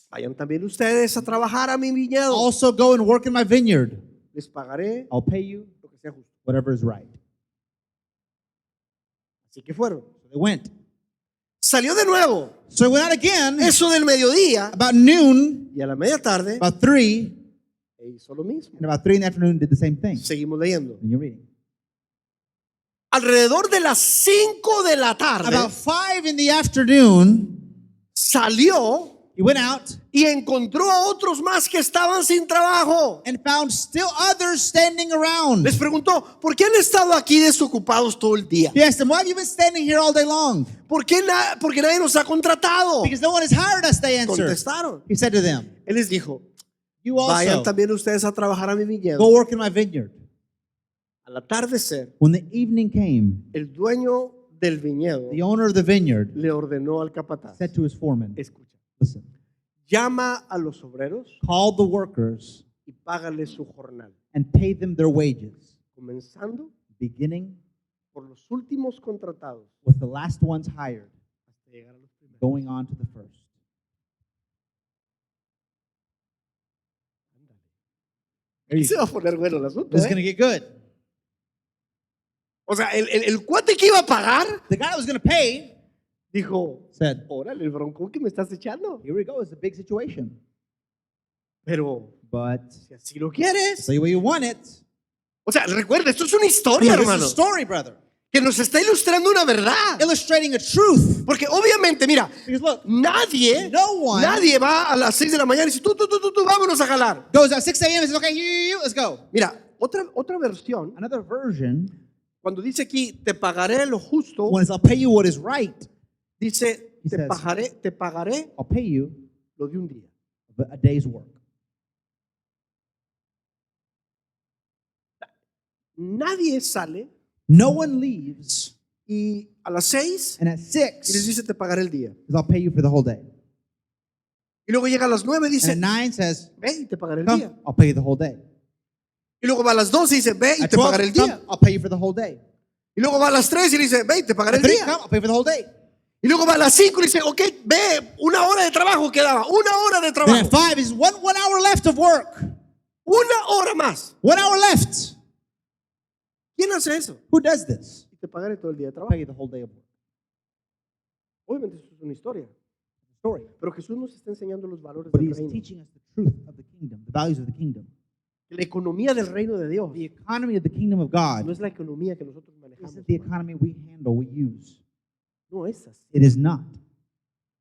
vayan también ustedes a trabajar a mi viñedo. also go and work in my vineyard. Les pagaré I'll pay you lo que sea justo. whatever is right. Así que fueron. So they went. Salió de nuevo, So he went out again eso del mediodía, about noon, y a la media tarde about 3, e hizo lo mismo. and about 3 in the afternoon did the same thing. Seguimos leyendo. And you're reading. Alrededor de las 5 de la tarde About 5 in the afternoon, salió he went out y encontró a otros más que estaban sin trabajo. and found still others standing around. Les preguntó, ¿por qué han estado aquí desocupados todo el día? He asked them, why have you been standing here all day long? Porque nadie nos ha contratado. Because no one has hired us, they answered. Contestaron. He said to them, Él les dijo, you vayan also también ustedes a trabajar a mi go viñedo. work in my vineyard. Al atardecer, When the evening came, el dueño del viñedo the owner of the vineyard le ordenó al capataz, said to his foreman, escucha, listen, llama a los obreros call the workers y págales su jornal, and pay them their wages, comenzando beginning por los últimos contratados with the last ones hired, hasta llegar a los primeros. going on to the first. There you Se go. va a poner bueno el asunto. This is going to get good. O sea, el cuate que iba a pagar The guy that was going to pay dijo, said, órale, el broncón que me estás echando. here we go, it's a big situation. Pero But si así lo quieres. tell you where you want it. O sea, recuerda, esto es una historia, This is hermano, a story, brother. que nos está ilustrando una verdad. Illustrating a truth. Porque obviamente, mira, Because look, nadie va a las 6 de la mañana y dice, tú, vámonos a jalar. goes at 6 a.m. and says, okay, you, let's go. Mira, otra versión, Another version, cuando dice aquí, te pagaré lo justo, when it's I'll pay you what is right, dice, He says, te pagaré I'll pay you lo de un día. a day's work. Nadie sale No one leaves, y a las 6 and at y les 6, dice, te pagaré el día. I'll pay you for the whole day. Y luego llega a las 9 y And dice, at 9 says, ve y te pagaré el come, día. I'll pay you the whole day. Y luego va a las 12 y dice, ve y At te pagaré el 12, día. come, I'll pay you for the whole day. Y luego va a las 3 y dice, ve y te pagaré At el 3, día. come, I'll pay you for the whole day. Y luego va a las 5 y dice, ok, ve, 1 hora de trabajo quedaba, 1 hora de Then trabajo. at 5 is one hour left of work. 1 hora más. 1 hour left. ¿Quién hace eso? Who does this? Y te pagaré todo el día de I'll trabajo. pay you the whole day of work. Obviamente eso es una historia, Story. pero Jesús nos está enseñando los valores But he del is reino. teaching us the truth of the kingdom, the values of the kingdom. La economía del reino de Dios The economy of the kingdom of no God es la economía que nosotros manejamos. isn't the hermano. economy we handle, we use. No es así. It is not.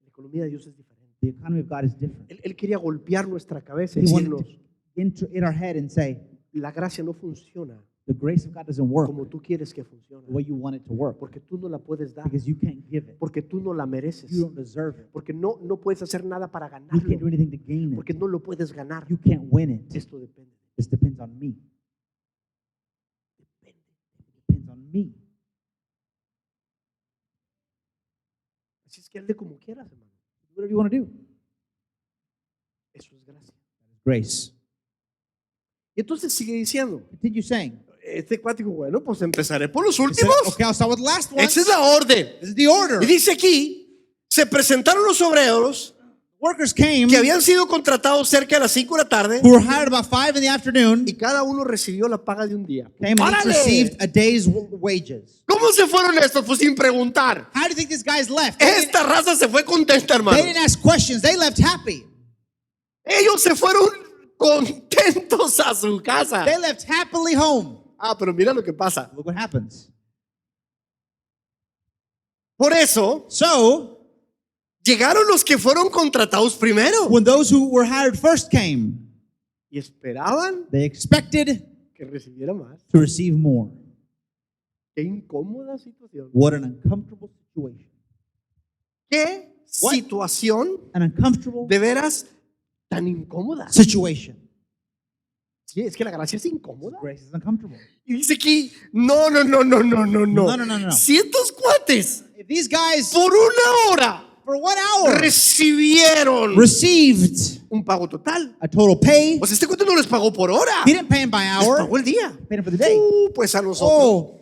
La economía de Dios es diferente. The economy of God is different. Él quería golpear nuestra cabeza y He wanted decirnos, to hit our head and say, la gracia no funciona the grace of God doesn't work como tú quieres que funcione. the way you want it to work Porque tú no la puedes dar. because you can't give it. Porque tú no la mereces. You don't deserve it. Porque no puedes hacer nada para You can't ganarlo. do anything to gain it. Porque no lo puedes ganar. You can't win it. Esto depende. This depends on me. It depends on me. Así es que hazle como quieras, hermano. Do whatever you want to do. Eso es gracia. Grace. Y entonces sigue diciendo, Continue saying. este cuático, bueno, pues empezaré por los He said, últimos. okay, I'll start with the last one. Esa es la orden. This is the order. Y dice aquí, se presentaron los obreros Workers came que habían sido contratados cerca de las 5 de la tarde who were hired about 5 in the afternoon, y cada uno recibió la paga de un día. came and each ¡Órale! received a day's wages. ¿Cómo se fueron estos? Pues sin preguntar. How do you think these guys left? They didn't, Esta raza se fue contenta, hermano. they didn't ask questions. They left happy. Ellos se fueron contentos a su casa. They left happily home. Ah, pero mira lo que pasa. Look what happens. Por eso So, llegaron los que fueron contratados primero when those who were hired first came, y esperaban they expected que recibiera más. to receive more. Qué incómoda situación. What an uncomfortable situation. Qué What? situación An uncomfortable de veras tan incómoda. situation. Sí, es que la gracia es incómoda. Grace is uncomfortable. Y dice aquí, no. No. Si estos cuates If these guys, por una hora for 1 hour, recibieron received un pago total. a total pay, Pues este cuate no les pagó por hora. he didn't pay him by Les hour, pagó el día. paid him for the day. Pues a nosotros. Oh,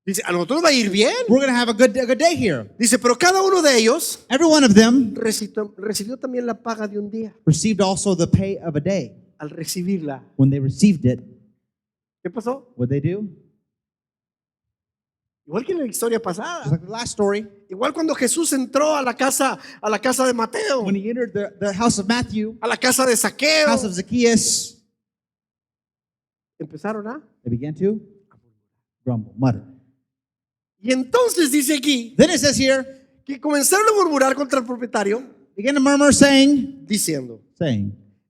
Dice, a nosotros va a ir bien. we're going to have a good day here. Dice, pero cada uno de ellos Every one of them recibió también la paga de un día. received also the pay of a day. Al recibirla, When they received it, ¿qué pasó? what they do? Igual que en la historia Just pasada. like the last story, Igual cuando Jesús entró a la casa de Mateo, when he entered the house of Matthew, a la casa de Zaqueo, house of Zacchaeus, empezaron a. they began to grumble, mutter. Y entonces dice aquí Then it says here, que comenzaron a murmurar contra el propietario, began to murmur, saying,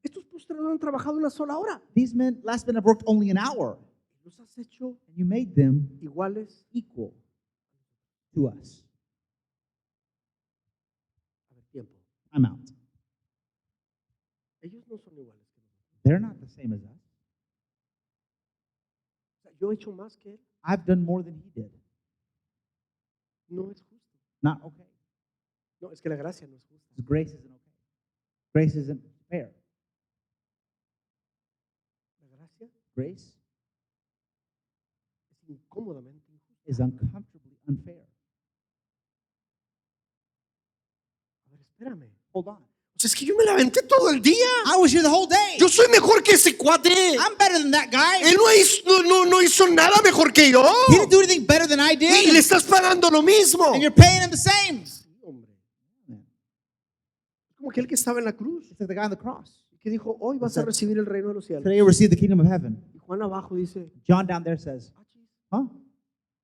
estos postreros han trabajado una sola hora. these last men have worked only an hour, Los has hecho and you made them iguales. equal to us. A ver, tiempo. I'm out. Ellos no son iguales que nosotros. They're not the same as us. O sea, yo he hecho más que él. I've done more than he did. No es justo. Not okay. No, es que la gracia no es justa. Grace isn't okay. Grace isn't fair. La gracia Grace es incómodamente injusta. is uncomfortably unfair. A ver, espérame. Hold on. O sea, es que yo me la aventé todo el día. I was here the whole day. Yo soy mejor que ese cuate. I'm better than that guy. Él no hizo nada mejor que yo. He didn't do anything better than I Y did. le estás pagando lo mismo. And you're paying him the same. Sí, hombre. Es como aquel que estaba en la cruz It's like the guy on the cross. y que dijo, hoy vas a recibir el reino de los cielos. Today you receive the kingdom of heaven. Y Juan abajo dice, John down there says, ah, chis, huh?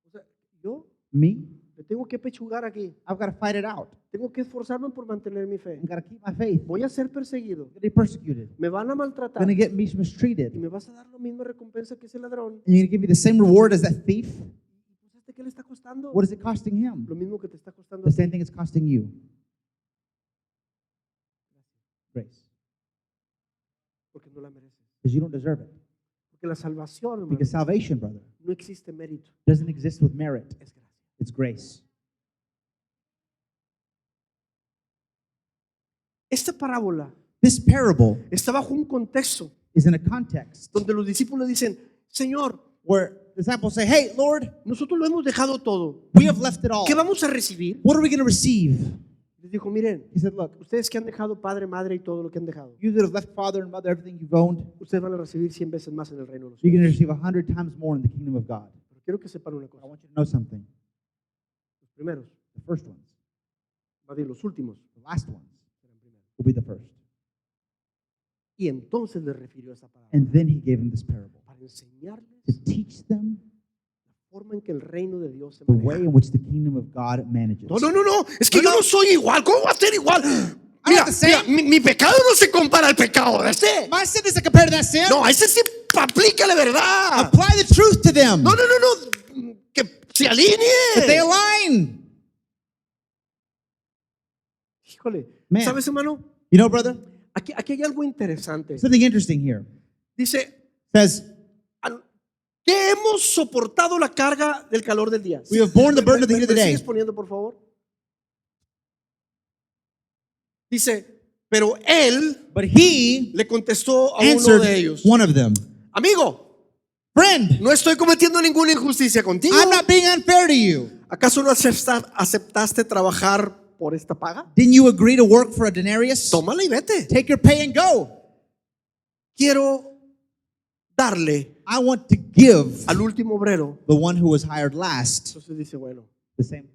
o sea, yo Me? me tengo que pechugar aquí. I've got to fight it out. Tengo que esforzarme por mantener mi fe. I've got to keep my faith. Voy a ser perseguido. I'm going to be persecuted. Me van a I'm maltratar. going to get mistreated. Y me vas a dar la misma recompensa que ese ladrón. And you're going to give me the same reward as that thief? Pues, ¿este qué le está costando? What is it costing him? Lo mismo que te está costando The a ti. same thing it's costing you. Grace. Porque no la mereces. Because you don't deserve it. Porque la salvación, hermano, Because salvation, brother, no existe mérito. doesn't exist with merit. Es gracia. It's grace. Esta parábola This parable está bajo un contexto is in a context donde los discípulos dicen, Señor, where disciples say, hey, Lord, nosotros lo hemos dejado todo. we have left it all. ¿Qué vamos a recibir? What are we going to receive? Les dijo, miren, He said, look, ustedes que han dejado padre, madre y todo lo que han dejado, you that have left father and mother, everything you've owned, ustedes van a recibir 100 veces más en el reino de los you're cielos. going to receive 100 times more in the kingdom of God. Pero quiero que sepan una I cosa. want you to know something. Los primeros The first ones, más bien los últimos. The last ones will be the first. Y entonces le refirió esa palabra And then he gave them this parable para enseñarles to teach them la forma en que el reino de Dios se the way maneja. in which the kingdom of God manages. No, es que yo no soy igual. ¿Cómo va a ser igual? not the same. Mi pecado no se compara al pecado de este. My sin isn't compared to that sin. No, a ese sí aplica la verdad. Apply the truth to them. No. Que se That they alinee. align. Híjole, Man. ¿sabes, hermano? You know, brother, Aquí hay algo interesante. something interesting here. Dice, It says, que hemos soportado la carga del calor del día. we have borne the burden of the heat of the ¿Me day. sigues poniendo, por favor? Dice, pero él But he le contestó a uno answered de ellos: one of them, amigo, friend, no estoy cometiendo ninguna injusticia contigo. I'm not being unfair to you. ¿Acaso no aceptaste trabajar por esta paga? Didn't you agree to work for a denarius? Tómala y vete. Take your pay and go. Quiero darle I want to give al último obrero. the one who was hired last Entonces dice, bueno, the same.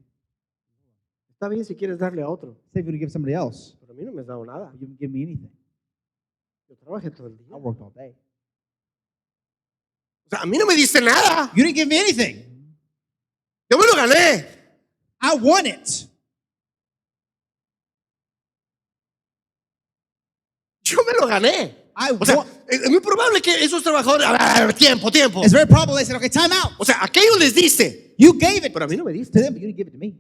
está bien si quieres darle a otro, Say if you're going to give somebody else, pero a mí no me has dado nada. you didn't give me anything. Yo trabajé todo el día. I worked all day. O sea, a mí no me diste nada. You didn't give me anything. Yo me lo gané. I won it. Yo me lo gané. O sea, won. es muy probable que esos trabajadores, a ver, tiempo. It's very probable they said, okay, time out. O sea, a aquellos les diste, You gave it pero a mí no me to diste, them, but you didn't give it to me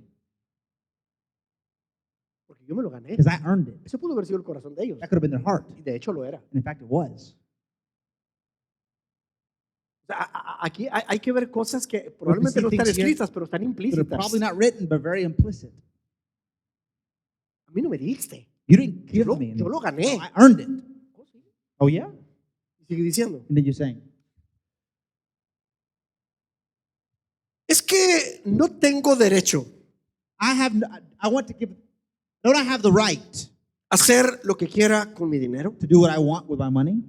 porque yo me lo gané. because I earned it. Eso pudo haber sido el corazón de ellos. That could have been their heart. Y de hecho lo era. And in fact, it was. O sea, aquí hay que ver cosas que probablemente no están things here escritas, pero están That are implícitas. probably not written, but very implicit. A mí no me diste. You didn't give Yo, me anything. yo lo gané. I earned it. Oh, yeah? Y sigue diciendo, And then you're saying, es que no tengo derecho I want to give, don't I have the right a hacer lo que quiera con mi dinero. to do what I want with my money?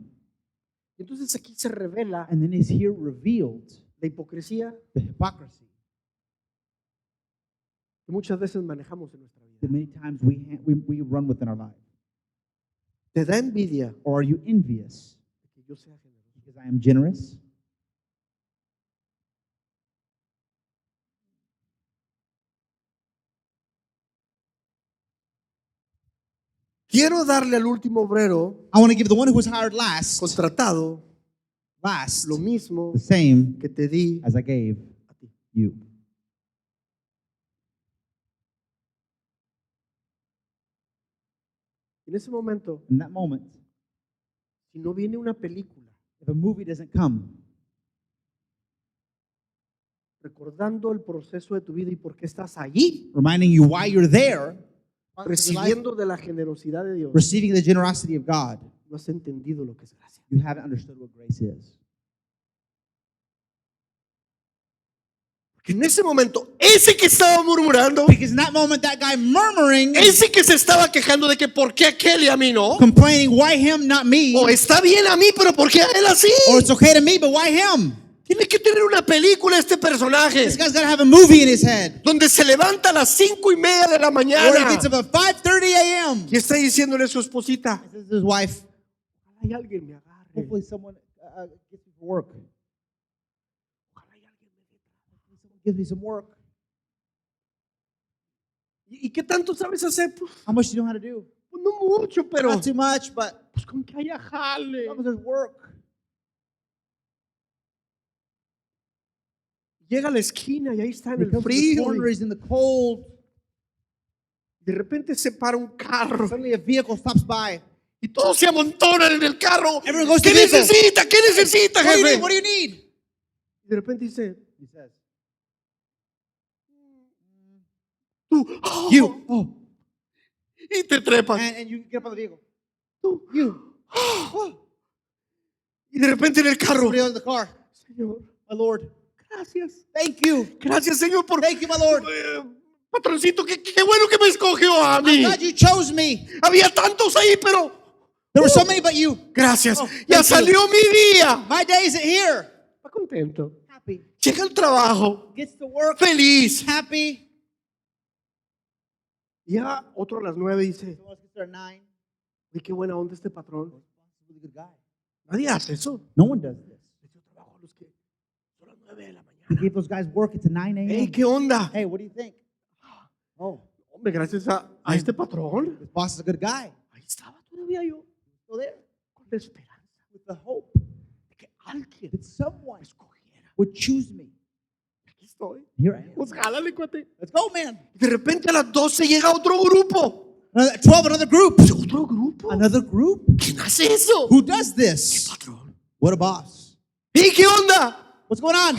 Entonces aquí se revela And then is here revealed la hipocresía the hypocrisy que muchas veces manejamos en nuestra vida. that many times we run within our life. ¿Te da envidia Or are you envious que yo sea generoso? because I am generous? Quiero darle al último obrero I want to give the one who was hired last, contratado lo mismo the same que te di as I gave a ti. you. En ese momento, In that moment, si no viene una película if a movie doesn't come, recordando el proceso de tu vida y por qué estás allí, reminding you why you're there, recibiendo de la generosidad de Dios, receiving the generosity of God, no has entendido lo que es gracia. you haven't understood what grace is. Porque en ese momento, ese que estaba murmurando, Because in that moment, that guy murmuring, ese que se estaba quejando de que por qué aquel y a mí no, complaining, why him, not me? o está bien a mí, pero por qué a él así, Or it's okay to me, but why him? tiene que tener una película este personaje, This guy's got to have a movie in his head donde se levanta a las 5:30 de la where he mañana gets up at 5:30 a.m. y está diciéndole a su esposita, Says to his wife, hay alguien me agarre, hopefully someone gets me for work. ojalá y alguien me dé trabajo. Someone gives me some work. ¿Y qué tanto sabes hacer? Pues, How much do you know how to do? no mucho, pero Not too much, but pues con que haya jale. as long as there's work. Llega a la esquina y ahí está en He el comes to the frío. corner, he's in the cold. De repente se para un carro Suddenly a vehicle stops by. y todos se amontonan en el carro. Everyone goes ¿Qué to the vehicle. necesita? ¿Qué necesita, What do you jefe? need? What do you need? Y de repente dice, He says, tú, ¡oh! you. Oh. Y te trepas. And you get up on the vehicle. Tú, You. ¡oh! Y de repente en el carro, Somebody else in the car. Señor, My Lord. gracias. Thank you. Gracias, Señor, por Thank you, my Lord. patroncito, qué bueno que me escogió a I'm mí. glad you chose me. Había tantos ahí, pero There were so many but you. gracias. Oh, Ya thank you. salió mi día. My day isn't here. Está contento. Happy. Llega al trabajo, Gets to work. feliz. Happy. Y llega otro a las 9 y dice, Someone else gets there at 9. uy, qué buena onda este patrón. He's a really good guy. Nadie hace eso. No one does this. Yo trabajo a los que son las 9 de la He mañana. gave those guys work. It's a 9 Hey, a.m. ¿qué onda? Hey, what do you think? Oh, Hombre, gracias a este patrón. this boss is a good guy. Ahí estaba todavía yo. Still there Con la esperanza with the hope de que alguien that someone me escogiera. would choose me. Aquí estoy. Here I am. Pues jálale, cuate. Let's go, man. De repente a las 12 llega otro grupo. Another, 12, another group. ¿Otro grupo? Another group? ¿Quién hace eso? Who does this? Patrón. What a boss. ¿Y qué onda? What's going on?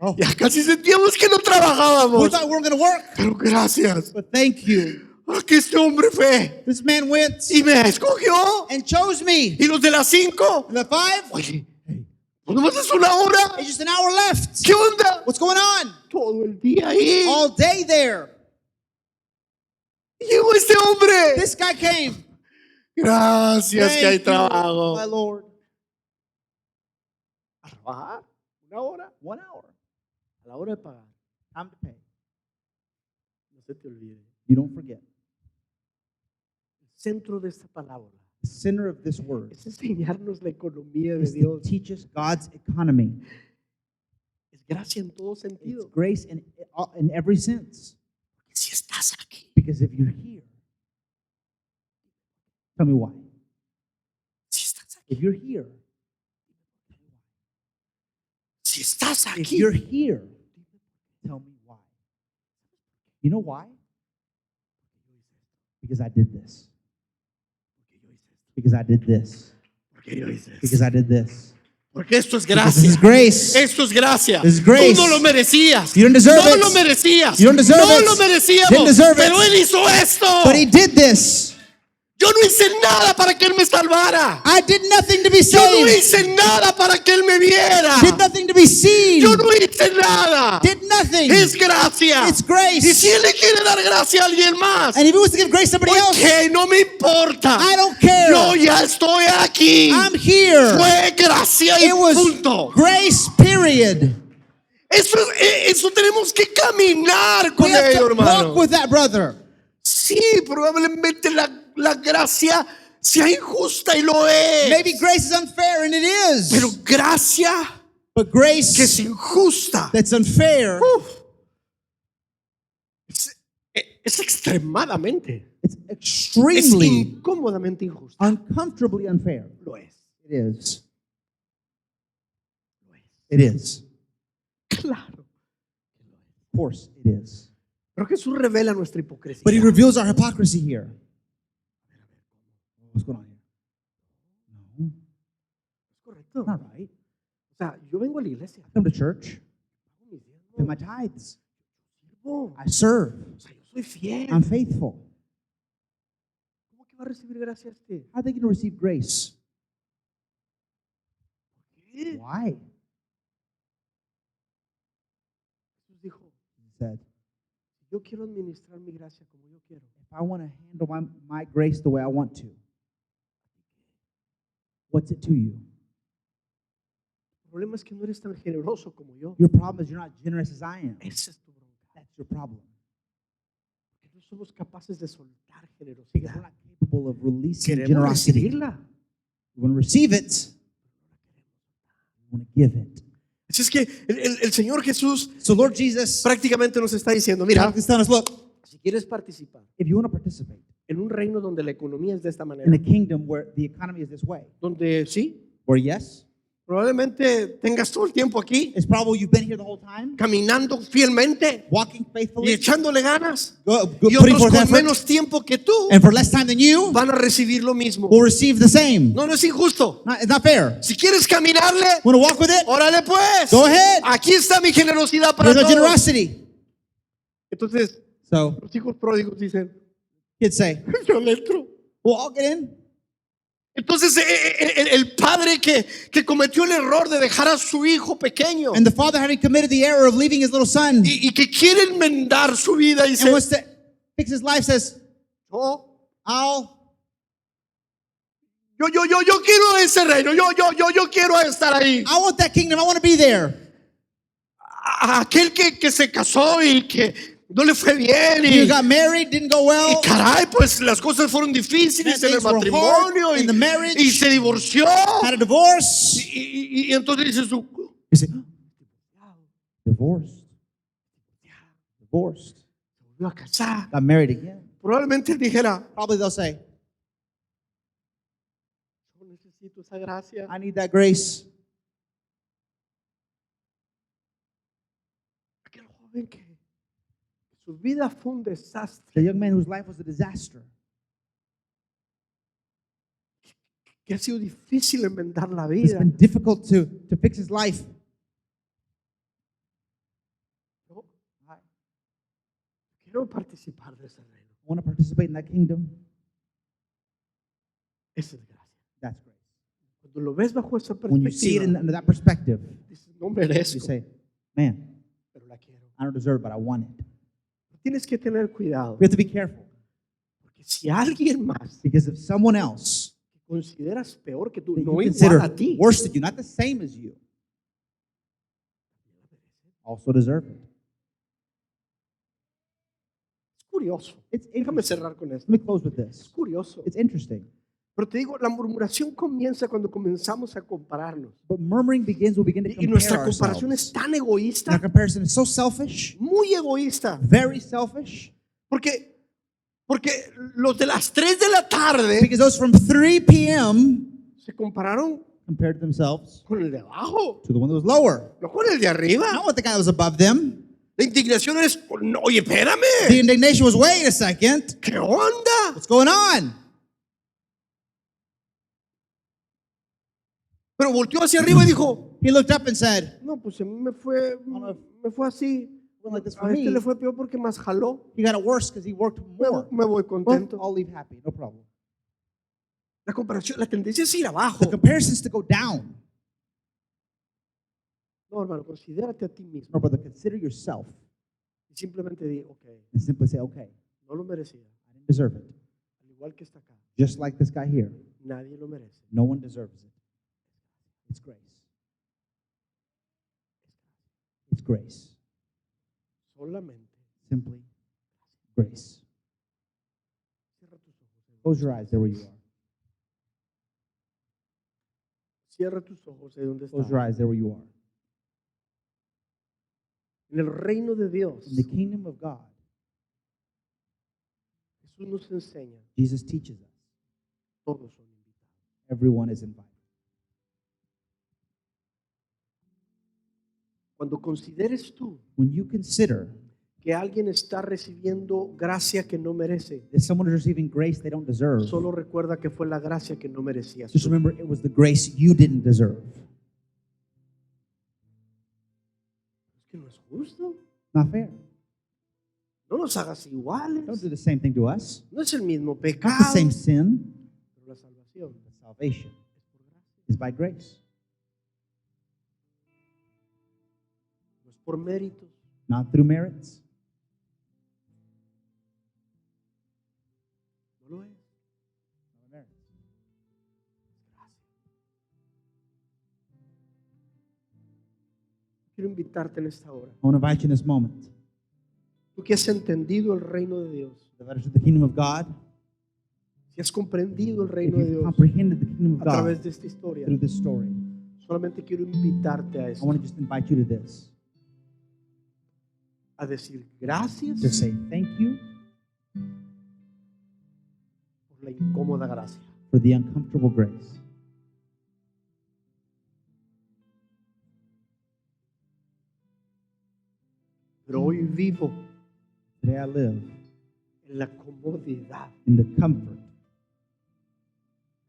Oh, Ya casi sentíamos que no we trabajábamos. thought we weren't going to work, Pero gracias but thank you. a que este hombre fue This man went y me escogió. and chose me. Y los de las 5, And the 5, oye, pues nomás es una hora. it's just an hour left. ¿Qué onda? What's going on? Todo el día ahí. All day there. Llegó este hombre. This guy came. Gracias que hay Thank you, trabajo. my Lord. A trabajar una hora. 1 hour. A la hora de pagar. Time to pay. No se te olvide. You don't forget. El centro de esta palabra The center of this word es enseñarnos la economía de is to Dios. teach us God's economy. Es gracia en todo It's sentido. grace in every sense. Si estás aquí, Because if you're here, tell me why. si estás aquí, If you're here, si estás if aquí, you're here, tell me why. You know why? Because I did this. Because I did this. porque yo hice eso. Because I did this. Porque esto es Because this is gracia. grace. Esto es gracia. This is grace. Tú no lo merecías. You don't deserve No it. lo merecías. You don't deserve no it. lo merecíamos. Didn't deserve it. Pero Él hizo esto. But he did this. Yo no hice nada para que Él me salvara. I did nothing to be Yo no saved. hice nada para que Él me viera. Did nothing to be seen. Yo no hice nada. Did nothing. Es gracia. It's grace. Y si Él le quiere dar gracia a alguien más, And if he wants to give grace to somebody else, ok, no me importa. I don't care. Yo ya estoy aquí. I'm here. Fue gracia y It was punto. grace, period. Eso tenemos que caminar con We have ello, to hermano. walk with that brother. Sí, probablemente la gracia sea injusta y lo es. Maybe grace is unfair, and it Pero is. gracia But que grace es injusta that's unfair, uf, es extremadamente, it's es extremely, incómodamente injusta. uncomfortably unfair. Lo es. It is. It is. Claro. Of course, it is. Pero Jesús revela nuestra hipocresía. But he reveals our hypocrisy here. What's going on here? No, Es correcto. not right. O sea, yo vengo a la iglesia. I come to church, Pago mis pay diezmos, my tithes, sirvo. I serve, O sea, yo soy fiel. I'm faithful. ¿Cómo que va a recibir gracia este? How are they going to receive grace? ¿Qué? Why? Jesús dijo, He said, yo quiero administrar mi gracia como yo quiero. if I want to handle my grace the way I want to, what's it to you? El problema es que no eres tan generoso como yo. Your problem is you're not generous as I am. Esa es tu bronca. That's your problem. Que no somos capaces de soltar Because we're generosidad. not capable of releasing Queremos generosity. recibirla. We want to receive it. We want to give it. Así es que el Señor Jesús So Lord Jesus, prácticamente nos está diciendo, mira, He's telling us, look, si quieres participar if you want to participate en un reino donde la economía es de esta manera, in a kingdom where the economy is this way, donde sí, where yes, probablemente tengas todo el tiempo aquí, it's probably you've been here the whole time, caminando fielmente walking y faithfully, echándole ganas, y putting otros forth con effort, menos tiempo que tú and for less time than you, van a recibir lo mismo. will receive the same. No, no es injusto. It's not fair. Si quieres caminarle, Want to walk with it? órale pues. Go ahead. Aquí está mi generosidad para Here's the todos. generosity. Entonces, So los hijos pródigos dicen, kids say, yo le entro. well, I'll get in. Entonces el padre que cometió el error de dejar a su hijo pequeño And the father, having committed the error of leaving his little son y que quiere enmendar su vida, dice, and wants to fix his life, says, no, yo quiero ese reino, yo quiero estar ahí. want that kingdom. I want to be there. Aquel que se casó y que no le fue bien You got married, didn't go well. y caray, pues las cosas fueron difíciles en el Things were matrimonio hard in the marriage. y se divorció. Had a divorce. Y entonces dices tú, You say, divorced. Divorced. se volvió a casar. Got married again. Probablemente dijera, Probably they'll say, yo necesito esa gracia. I need that grace. Aquel joven que su vida fue un desastre, The young man whose life was a disaster. que ha sido difícil enmendar la It's vida. been difficult to fix his life. Yo quiero participar de ese reino. I want to participate in that kingdom. Esa es gracia. That's grace. Cuando lo ves bajo esa When you see it perspectiva, under that perspective, dices, no you merezco, say, man, pero la quiero. I don't deserve it, but I want it. Tienes que tener cuidado, We have to be careful. porque si alguien más Because if someone else que consideras peor que tú, that no you igual consider a ti, worse than you, not the same as you, also deserve it. es curioso. It's Déjame interesting. cerrar con esto. Let me close with Es this. curioso. It's interesting. Pero te digo, la murmuración comienza cuando comenzamos a compararnos. But murmuring begins, we begin to Y compare nuestra comparación ourselves. es tan And our egoísta, comparison is so selfish, muy egoísta. very selfish. Porque los de las 3 de la tarde Because those from 3 p.m. se compararon compared themselves con el de abajo, to the one that was lower. no con el de arriba. Not with the guy that was above them. La indignación es, no, oye, The espérame, indignation was, wait a second, ¿qué onda? what's going on? Pero volteó hacia arriba y dijo, He looked up and said, no, pues a mí me fue así. went like this A for este me. le fue peor porque más jaló. He got it worse because he worked more. Me voy Well, contento. I'll leave happy, no problem. La comparación, la tendencia es ir abajo. The comparison is to go down. No, hermano, considérate a ti mismo. No, brother, consider yourself Y simplemente di, ok, and simply say, okay, no lo merecía. I didn't deserve it. Al igual que está acá, Just like this guy here, nadie lo merece. no one deserves it. It's grace. It's grace. Solamente. Simply grace. Cierra tus ojos. Close your eyes there where you are. Cierra tus ojos ahí donde Close your estás. eyes there where you are. En el reino de Dios, In the kingdom of God, Jesús nos enseña, Jesus teaches us. todos son invitados. Everyone is invited. Cuando consideres tú When you consider que alguien está recibiendo gracia que no merece, that someone is receiving grace they don't deserve, solo recuerda que fue la gracia que no merecías. just tú. remember it was the grace you didn't deserve. Es que no es justo. Not fair. No nos hagas iguales. Don't do the same thing to us. No es el mismo Not the pecado. same sin. Pero la salvación Salvation es por gracia, is by grace, no es por méritos. not through merits. No lo es. Not merits. Quiero invitarte en esta hora. I want to invite you in this moment Tú que has entendido el reino de Dios, to enter the kingdom of God. si has comprendido el If reino de you've Dios comprehended the kingdom of a God través de esta historia, through this story, solamente quiero invitarte a I esto, want to just invite you to this, a decir to gracias say thank you por la incómoda gracia. for the uncomfortable grace. Pero hoy vivo Today I live en la comodidad in the comfort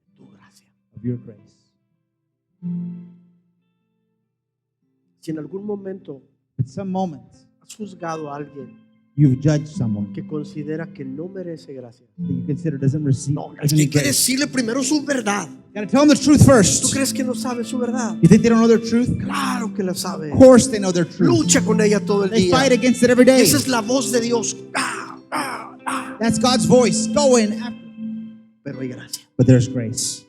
de tu gracia. of your grace. Si en algún momento At some moments, has juzgado a alguien you've judged someone que considera que no merece gracia, that you consider doesn't receive no, es doesn't que hay need que grace. decirle primero su verdad. You gotta tell them the truth ¿Tú first. crees que no sabe su verdad? You think they don't know their truth? Claro que la sabe. Of course they know their truth. Lucha con ella todo el They día. fight against it every day. Esa es la voz de Dios. That's God's voice going after. Pero hay gracia. But there's grace.